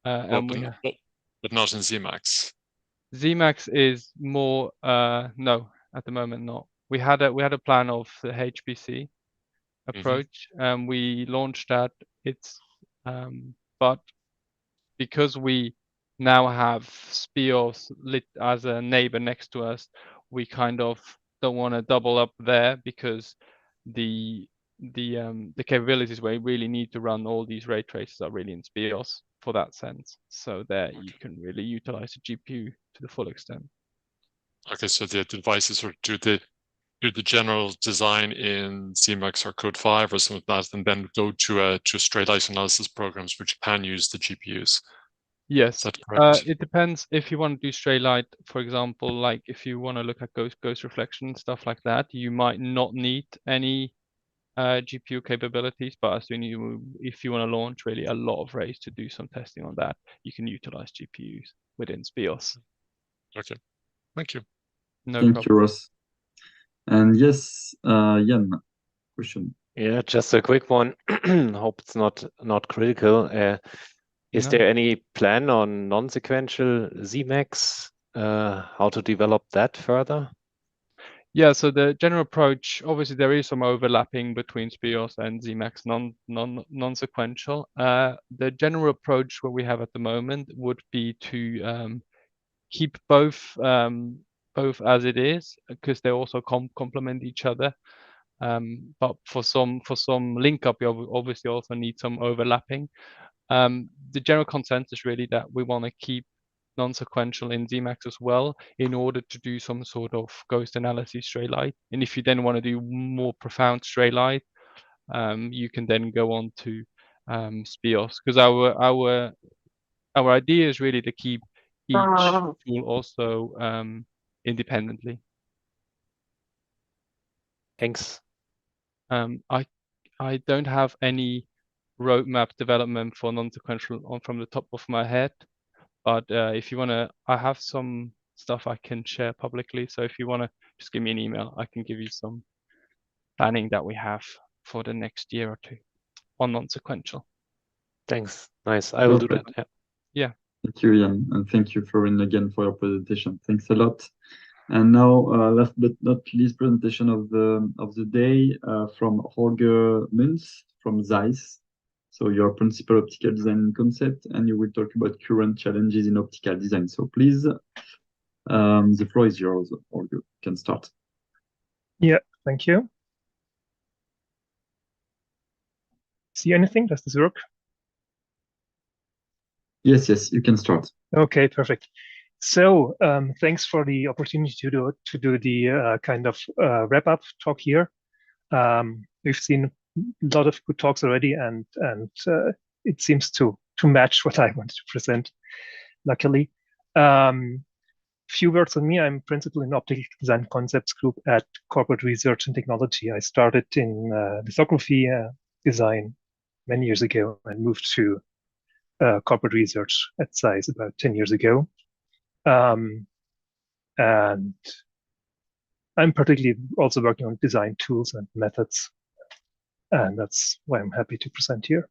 Speaker 5: But not in Zemax.
Speaker 15: Zemax is more no, at the moment not. We had a plan of the HPC approach, and we launched that. It's but because we now have Speos lit as a neighbor next to us, we kind of don't want to double up there, because the capabilities where you really need to run all these ray traces are really in Speos for that sense. So there you can really utilize the GPU to the full extent.
Speaker 5: Okay, so the devices or do the general design in Zemax or Code 5 or something like that, and then go to straight light analysis programs which can use the GPUs.
Speaker 15: Yes,
Speaker 5: is that correct?
Speaker 15: it depends if you want to do straight light, for example, like if you want to look at ghost reflection and stuff like that, you might not need any GPU capabilities, but as soon if you want to launch really a lot of rays to do some testing on that, you can utilize GPUs within Speos.
Speaker 5: Okay, thank you.
Speaker 15: No
Speaker 2: Thank
Speaker 15: problem.
Speaker 2: you, Ross. And yes, Jan, question.
Speaker 3: Yeah, just a quick one. Hope it's not critical. Is
Speaker 15: No.
Speaker 3: there any plan on non-sequential Zemax? How to develop that further?
Speaker 15: Yeah, so the general approach, obviously there is some overlapping between Speos and Zemax non-sequential. The general approach what we have at the moment would be to keep both as it is, because they also complement each other. But for some link up, you obviously also need some overlapping. The general consensus really that we want to keep non-sequential in Zemax as well, in order to do some sort of ghost analysis straight light. And if you then want to do more profound straight light, you can then go on to Speos, because our idea is really to keep each tool also independently.
Speaker 3: Thanks.
Speaker 15: I don't have any roadmap development for non-sequential from the top of my head, but if you want to, I have some stuff I can share publicly. So if you want to just give me an email, I can give you some planning that we have for the next year or two on non-sequential.
Speaker 3: Thanks. Nice. I will do that. Yeah.
Speaker 15: Yeah.
Speaker 2: Thank you, Jan, and thank you, Flurin, again for your presentation. Thanks a lot. And now, last but not least, presentation of the day from Holger Muenz from Zeiss. So your principal optical design concept, and you will talk about current challenges in optical design. So please, the floor is yours, Holger. You can start.
Speaker 6: Yeah, thank you. See anything? Does this work?
Speaker 2: Yes, you can start.
Speaker 6: Okay, perfect. So thanks for the opportunity to do the kind of wrap-up talk here. We've seen a lot of good talks already, and it seems to match what I wanted to present, luckily. Few words on me. I'm principal in Optical Design Concepts Group at Corporate Research and Technology. I started in lithography design many years ago and moved to corporate research at Zeiss about 10 years ago. And I'm particularly also working on design tools and methods. And that's why I'm happy to present here.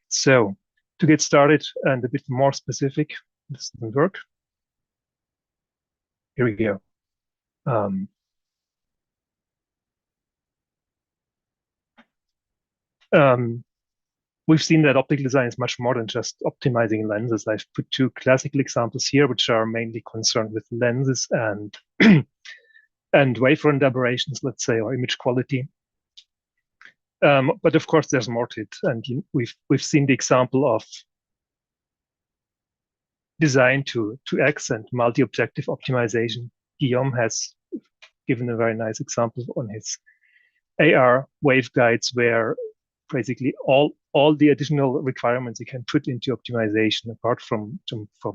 Speaker 6: So to get started and a bit more specific, this doesn't work. Here we go. We've seen that optical design is much more than just optimizing lenses. I've put two classical examples here, which are mainly concerned with lenses and and wavefront aberrations, let's say, or image quality. But of course, there's more to it, and we've seen the example of design to X and multi-objective optimization. Guillaume has given a very nice example on his AR waveguides, where basically all the additional requirements you can put into optimization, apart from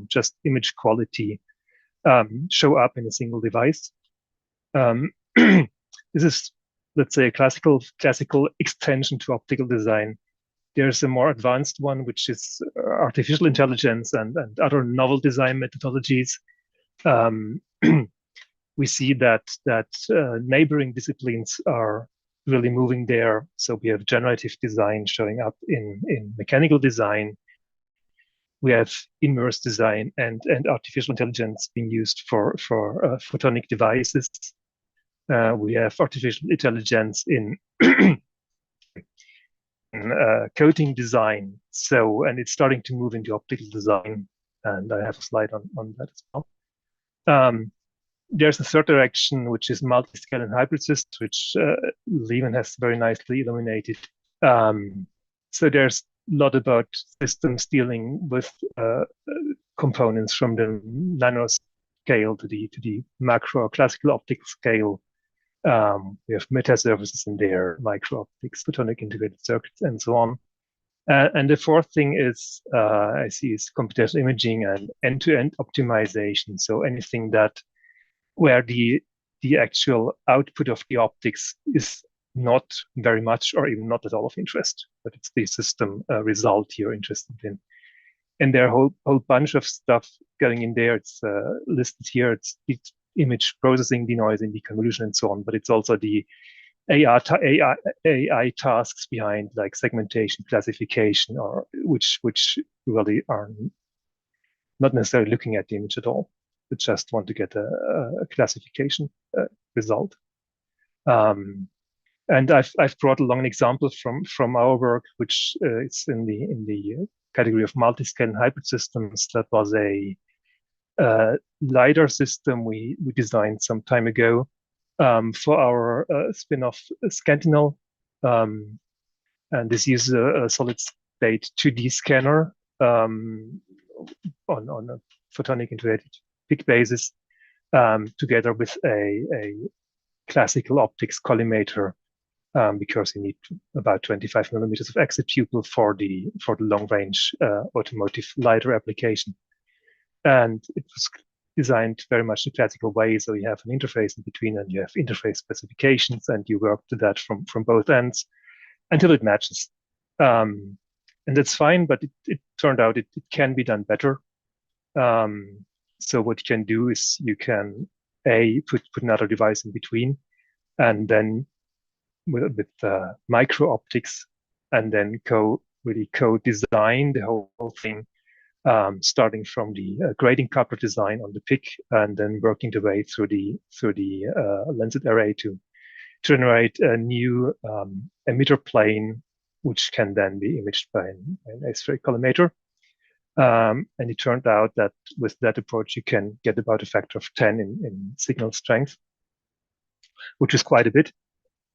Speaker 6: just image quality, show up in a single device. This is, let's say, a classical extension to optical design. There's a more advanced one, which is artificial intelligence and other novel design methodologies. We see that neighboring disciplines are really moving there. So we have generative design showing up in mechanical design. We have inverse design and artificial intelligence being used for photonic devices. We have artificial intelligence in coating design. So, and it's starting to move into optical design. And I have a slide on that as well. There's a third direction, which is multi-scale and hybrid systems, which Lieven has very nicely illuminated. So there's a lot about systems dealing with components from the nanoscale to the macro or classical optical scale. We have meta services in there, micro optics, photonic integrated circuits, and so on. And the fourth thing is I see is computational imaging and end-to-end optimization. So anything where the actual output of the optics is not very much or even not at all of interest, but it's the system result you're interested in. And there are a whole bunch of stuff going in there. It's listed here. It's image processing, denoising, deconvolution, and so on. But it's also the AI tasks behind, like segmentation, classification, or which really are not necessarily looking at the image at all. They just want to get a classification result. And I've brought along an example from our work, which is in the category of multi-scale and hybrid systems. That was a LiDAR system we designed some time ago for our spin-off Sentinel. And this uses a solid-state 2D scanner on a photonic integrated PIC basis, together with a classical optics collimator, because you need about 25 millimeters of exit pupil for the long-range automotive LiDAR application. And it was designed very much the classical way. So you have an interface in between, and you have interface specifications, and you work to that from both ends until it matches. And that's fine, but it turned out it can be done better. So what you can do is you can put another device in between, and then with micro optics, and then co-design the whole thing. Starting from the grading coupler design on the PIC, and then working the way through the lensed array to generate a new emitter plane, which can then be imaged by an aspheric collimator. And it turned out that with that approach, you can get about a factor of 10 in signal strength, which is quite a bit.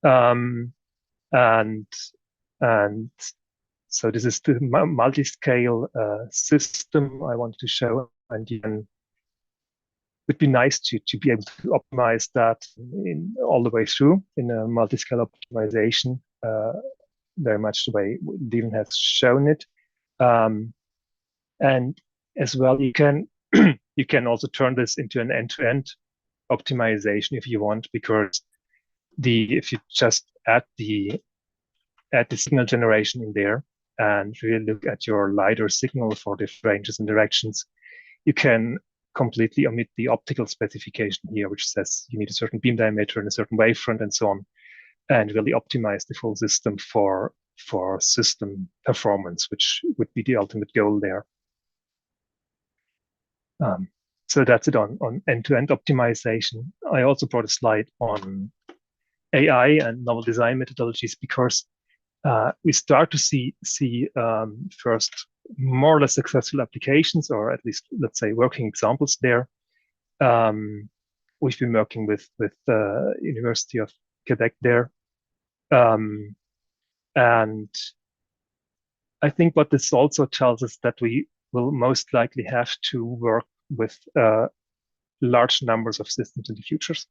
Speaker 6: And so this is the multi-scale system I wanted to show, and it would be nice to be able to optimize that all the way through in a multi-scale optimization, very much the way Lieven has shown it. And as well, you can also turn this into an end-to-end optimization if you want, because if you just add the signal generation in there and really look at your LiDAR signal for different ranges and directions, you can completely omit the optical specification here, which says you need a certain beam diameter and a certain wavefront and so on, and really optimize the full system for system performance, which would be the ultimate goal there. So that's it on end-to-end optimization. I also brought a slide on AI and novel design methodologies, because we start to see first more or less successful applications, or at least, let's say, working examples there. we've been working with University of Quebec there. And I think what this also tells us that we will most likely have to work with large numbers of systems in the futures.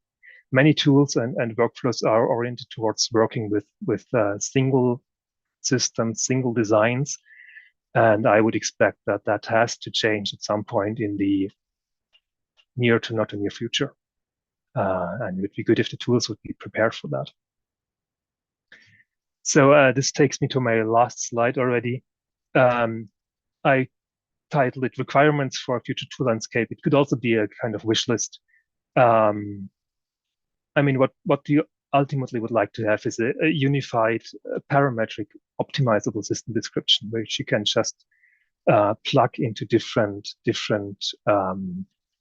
Speaker 6: Many tools and workflows are oriented towards working with single systems, single designs. And I would expect that that has to change at some point in the near to not a near future. And it would be good if the tools would be prepared for that. So this takes me to my last slide already. I titled it Requirements for a Future Tool Landscape. It could also be a kind of wish list. I mean, what you ultimately would like to have is a unified parametric optimizable system description, which you can just plug into different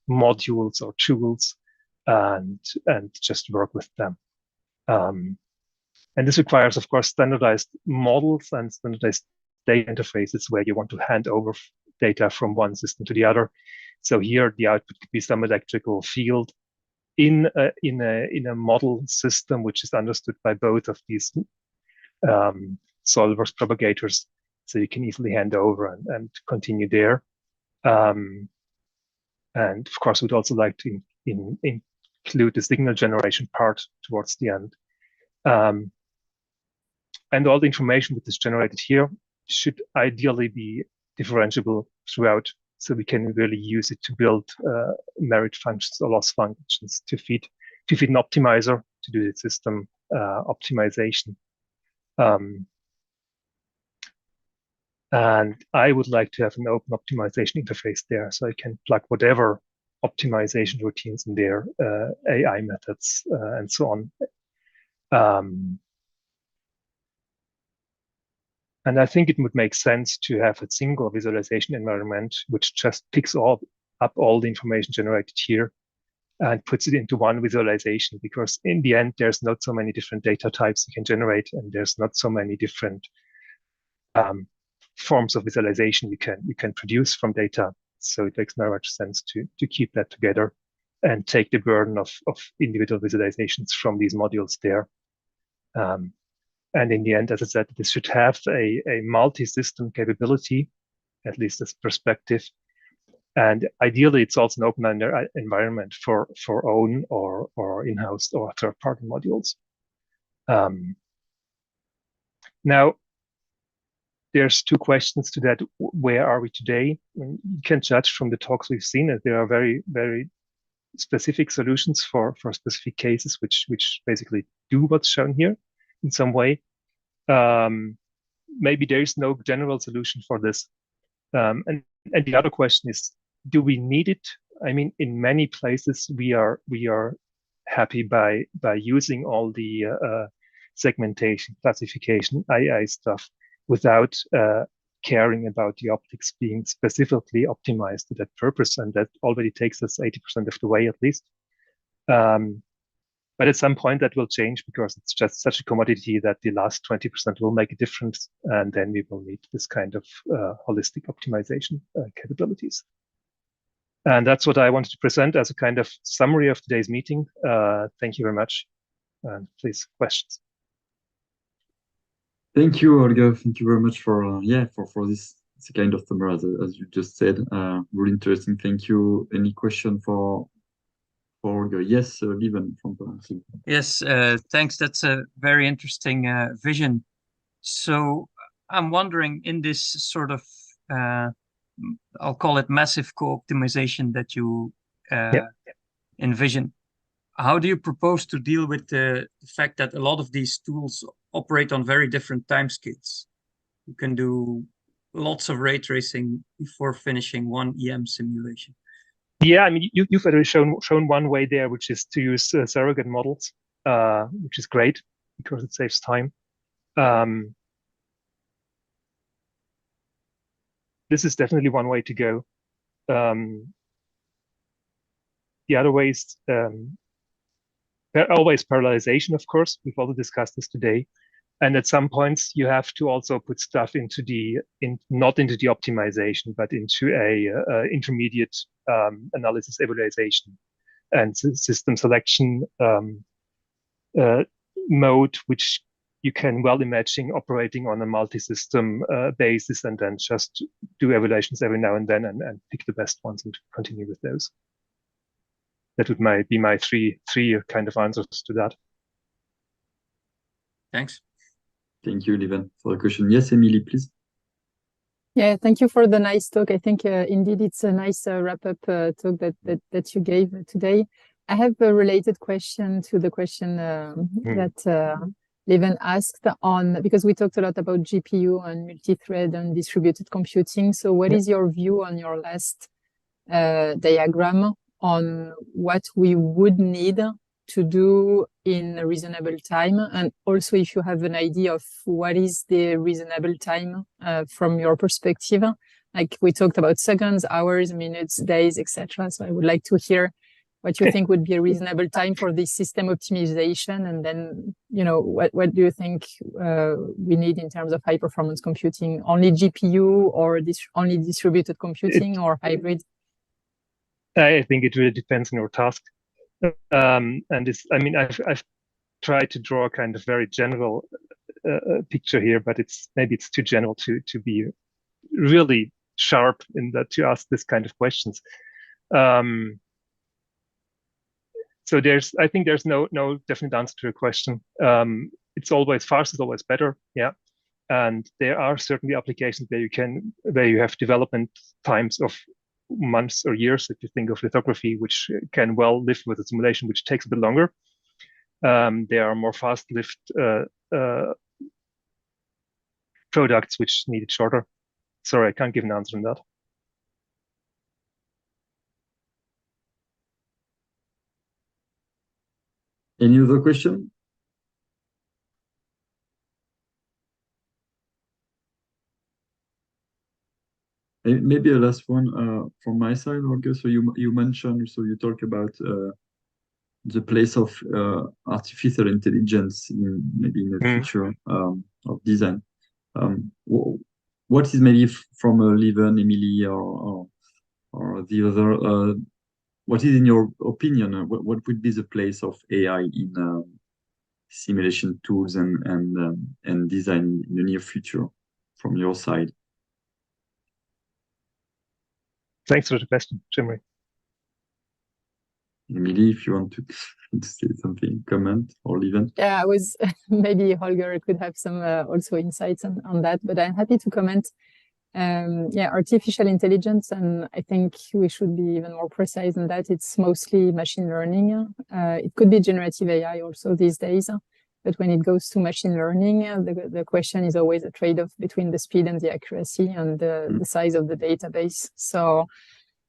Speaker 6: modules or tools and just work with them. And this requires, of course, standardized models and standardized data interfaces where you want to hand over data from one system to the other. So here the output could be some electrical field in a model system, which is understood by both of these solvers, propagators. So you can easily hand over and continue there. And of course, we'd also like to include the signal generation part towards the end. And all the information that is generated here should ideally be differentiable throughout, so we can really use it to build merit functions or loss functions to feed an optimizer to do the system optimization. And I would like to have an open optimization interface there, so I can plug whatever optimization routines in there, AI methods, and so on. And I think it would make sense to have a single visualization environment which just picks up all the information generated here and puts it into one visualization, because in the end, there's not so many different data types you can generate, and there's not so many different forms of visualization you can produce from data. So it makes very much sense to keep that together and take the burden of individual visualizations from these modules there. And in the end, as I said, this should have a multi-system capability, at least as perspective. And ideally, it's also an open environment for own or in-house or third-party modules. Now, there's two questions to that. Where are we today? You can judge from the talks we've seen that there are very, very specific solutions for specific cases, which basically do what's shown here in some way. Maybe there is no general solution for this. And the other question is, do we need it? I mean, in many places we are happy by using all the segmentation, classification, AI stuff without caring about the optics being specifically optimized to that purpose, and that already takes us 80% of the way at least. But at some point that will change, because it's just such a commodity that the last 20% will make a difference, and then we will need this kind of holistic optimization capabilities. And that's what I wanted to present as a kind of summary of today's meeting. Thank you very much. And please, questions.
Speaker 2: Thank you, Holger. Thank you very much for this kind of summary, as you just said. Really interesting. Thank you. Any question for Holger? Yes, Lieven from PlanOpSim.
Speaker 12: Yes, thanks. That's a very interesting vision. So I'm wondering, in this sort of, I'll call it massive co-optimization that you envision, how do you propose to deal with the fact that a lot of these tools operate on very different timescales? You can do lots of ray tracing before finishing one EM simulation.
Speaker 6: Yeah, I mean, you've already shown one way there, which is to use surrogate models, which is great because it saves time. This is definitely one way to go. The other way is always parallelization, of course. We've also discussed this today. And at some points, you have to also put stuff into not into the optimization, but into a intermediate analysis evaluation. and system selection mode, which you can well imagine operating on a multi-system basis, and then just do evaluations every now and then and pick the best ones and continue with those. That would be my three kind of answers to that.
Speaker 12: Thanks.
Speaker 2: Thank you, Lieven, for the question. Yes, Emilie, please.
Speaker 1: Yeah, thank you for the nice talk. I think indeed it's a nice wrap-up talk that you gave today. I have a related question to the question that Lieven asked on, because we talked a lot about GPU and multi-thread and distributed computing. So what is your view on your last diagram on what we would need to do in a reasonable time? And also if you have an idea of what is the reasonable time from your perspective. Like we talked about seconds, hours, minutes, days, etc. So I would like to hear what you think would be a reasonable time for this system optimization. And then, you know, what do you think we need in terms of high performance computing? Only GPU or only distributed computing or hybrid?
Speaker 6: I think it really depends on your task. And it's, I mean, I've tried to draw a kind of very general picture here, but maybe it's too general to be really sharp in that to ask this kind of questions. So I think there's no definite answer to your question. It's always fast is always better, yeah. And there are certainly applications where you have development times of months or years. If you think of lithography, which can well live with a simulation, which takes a bit longer. There are more fast-lived products which need it shorter. Sorry, I can't give an answer on that.
Speaker 2: Any other question? Maybe a last one from my side, Holger. So you mentioned, so you talk about the place of artificial intelligence maybe in the future of design. What is maybe from Lieven, Emilie, or the other? What is, in your opinion, what would be the place of AI in simulation tools and design in the near future from your side?
Speaker 6: Thanks for the question, Jimmy.
Speaker 2: Emilie, if you want to say something, comment, or Lieven.
Speaker 1: Yeah, I was maybe Holger could have some also insights on that, but I'm happy to comment. Yeah, artificial intelligence, and I think we should be even more precise in that. It's mostly machine learning. It could be generative AI also these days, but when it goes to machine learning, the question is always a trade-off between the speed and the accuracy and the size of the database. So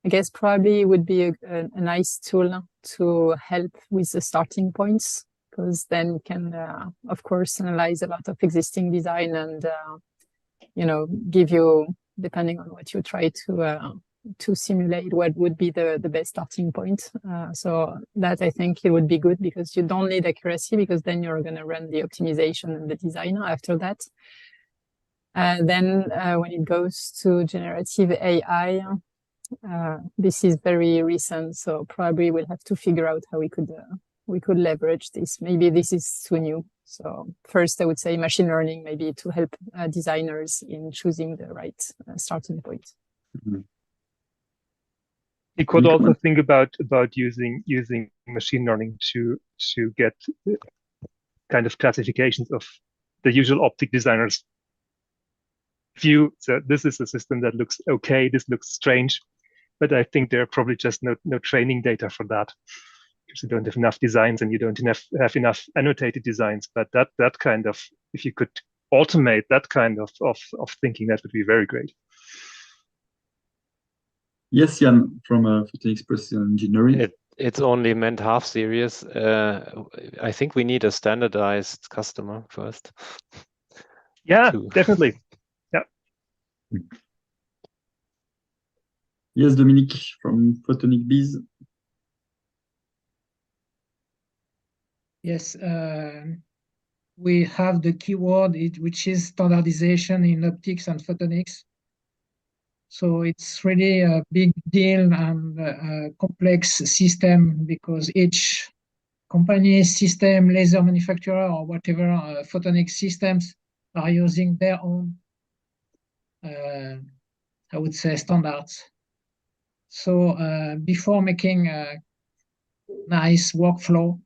Speaker 1: I guess probably would be a nice tool to help with the starting points, because then you can, of course, analyze a lot of existing design and you know, give you, depending on what you try to simulate, what would be the best starting point. So that I think it would be good, because you don't need accuracy, because then you're going to run the optimization and the design after that. Then when it goes to generative AI, this is very recent, so probably we'll have to figure out how we could leverage this. Maybe this is too new. So first, I would say machine learning, maybe to help designers in choosing the right starting point.
Speaker 6: You could also think about using machine learning to get kind of classifications of the usual optic designers' view. So this is a system that looks okay. This looks strange, but I think there are probably just no training data for that, because you don't have enough designs and you don't have enough annotated designs. But that kind of, if you could automate that kind of thinking, that would be very great.
Speaker 2: Yes, Jan, from Photonics Precision Engineering.
Speaker 3: It's only meant half serious. I think we need a standardized customer first.
Speaker 6: Yeah, definitely. Yeah.
Speaker 2: Yes, Dominique from Photonic Biz.
Speaker 16: Yes, we have the keyword which is standardization in optics and photonics. So it's really a big deal and a complex system because each company, system, laser manufacturer, or whatever photonic systems are using their own, I would say, standards. So before making a nice workflow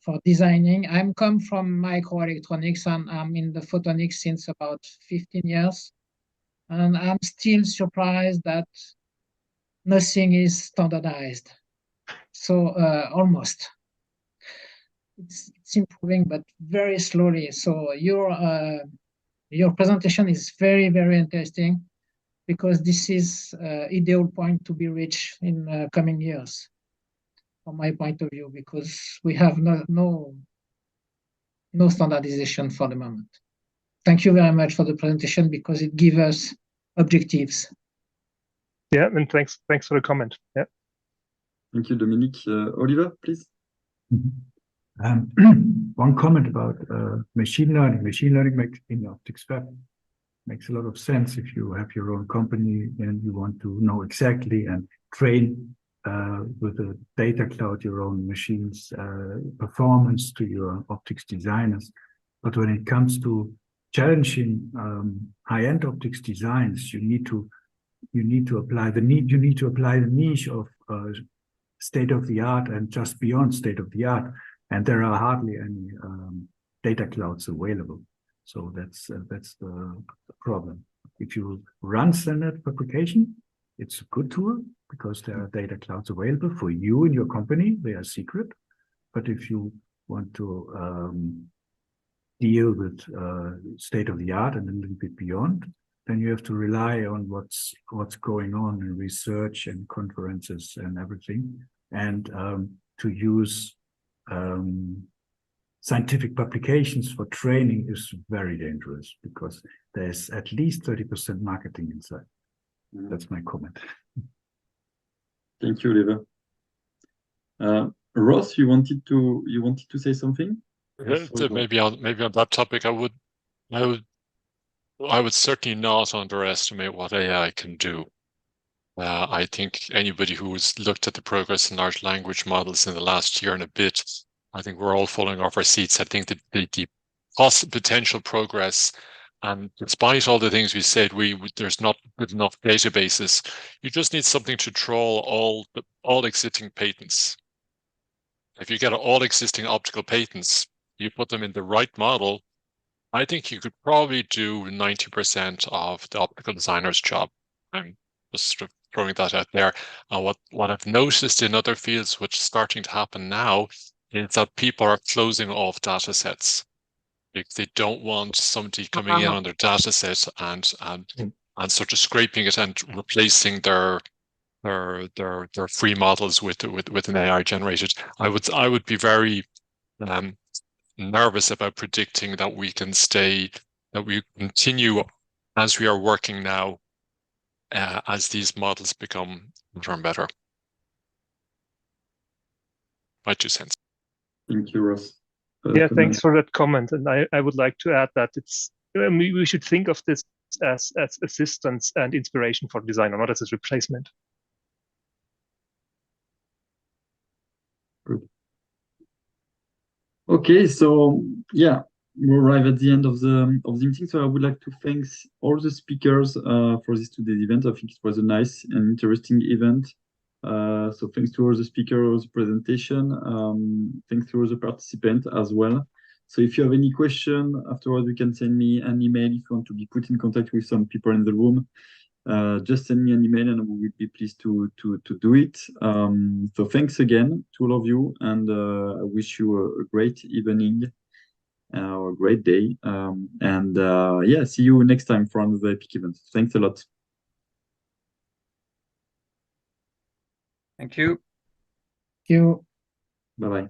Speaker 16: for designing, I'm come from microelectronics and I'm in the photonics since about 15 years. And I'm still surprised that nothing is standardized. So almost. It's improving, but very slowly. So your presentation is very, very interesting because this is ideal point to be reached in coming years, from my point of view, because we have no standardization for the moment. Thank you very much for the presentation because it gives us objectives.
Speaker 6: Yeah, and thanks for the comment. Yeah.
Speaker 2: Thank you, Dominique. Oliver, please.
Speaker 4: One comment about machine learning. Machine learning in optics web makes a lot of sense if you have your own company and you want to know exactly and train with a data cloud your own machines performance to your optics designers. But when it comes to challenging high-end optics designs, you need to apply the niche of state-of-the-art and just beyond state-of-the-art. And there are hardly any data clouds available. So that's the problem. If you run standard fabrication, it's a good tool because there are data clouds available for you and your company. They are secret. But if you want to deal with state-of-the-art and a little bit beyond, then you have to rely on what's going on in research and conferences and everything, and to use scientific publications for training is very dangerous because there's at least 30% marketing inside. That's my comment.
Speaker 2: Thank you, Oliver. Ross, you wanted to say something?
Speaker 5: Maybe on that topic, I would certainly not underestimate what AI can do. I think anybody who's looked at the progress in large language models in the last year and a bit, I think we're all falling off our seats. I think that the potential progress, and despite all the things we said, there's not good enough databases. You just need something to draw all existing patents. If you get all existing optical patents, you put them in the right model, I think you could probably do 90% of the optical designer's job. I'm just throwing that out there. What I've noticed in other fields, which is starting to happen now, is that people are closing off data sets. They don't want somebody coming in on their data set and sort of scraping it and replacing their free models with an AI generated. I would be very nervous about predicting that we continue as we are working now as these models become better and better. My 2 cents.
Speaker 2: Thank you, Ross.
Speaker 6: Yeah, thanks for that comment. And I would like to add that we should think of this as assistance and inspiration for designer, not as a replacement.
Speaker 2: Good. Okay, so yeah, we arrive at the end of the meeting. So I would like to thank all the speakers for this today's event. I think it was a nice and interesting event. So thanks to all the speakers' presentation. Thanks to all the participants as well. So if you have any question afterwards, you can send me an email. If you want to be put in contact with some people in the room, just send me an email and we will be pleased to do it. So thanks again to all of you, and I wish you a great evening or a great day. Yeah, see you next time for another epic event. Thanks a lot.
Speaker 12: Thank you.
Speaker 16: Thank you.
Speaker 2: Bye-bye.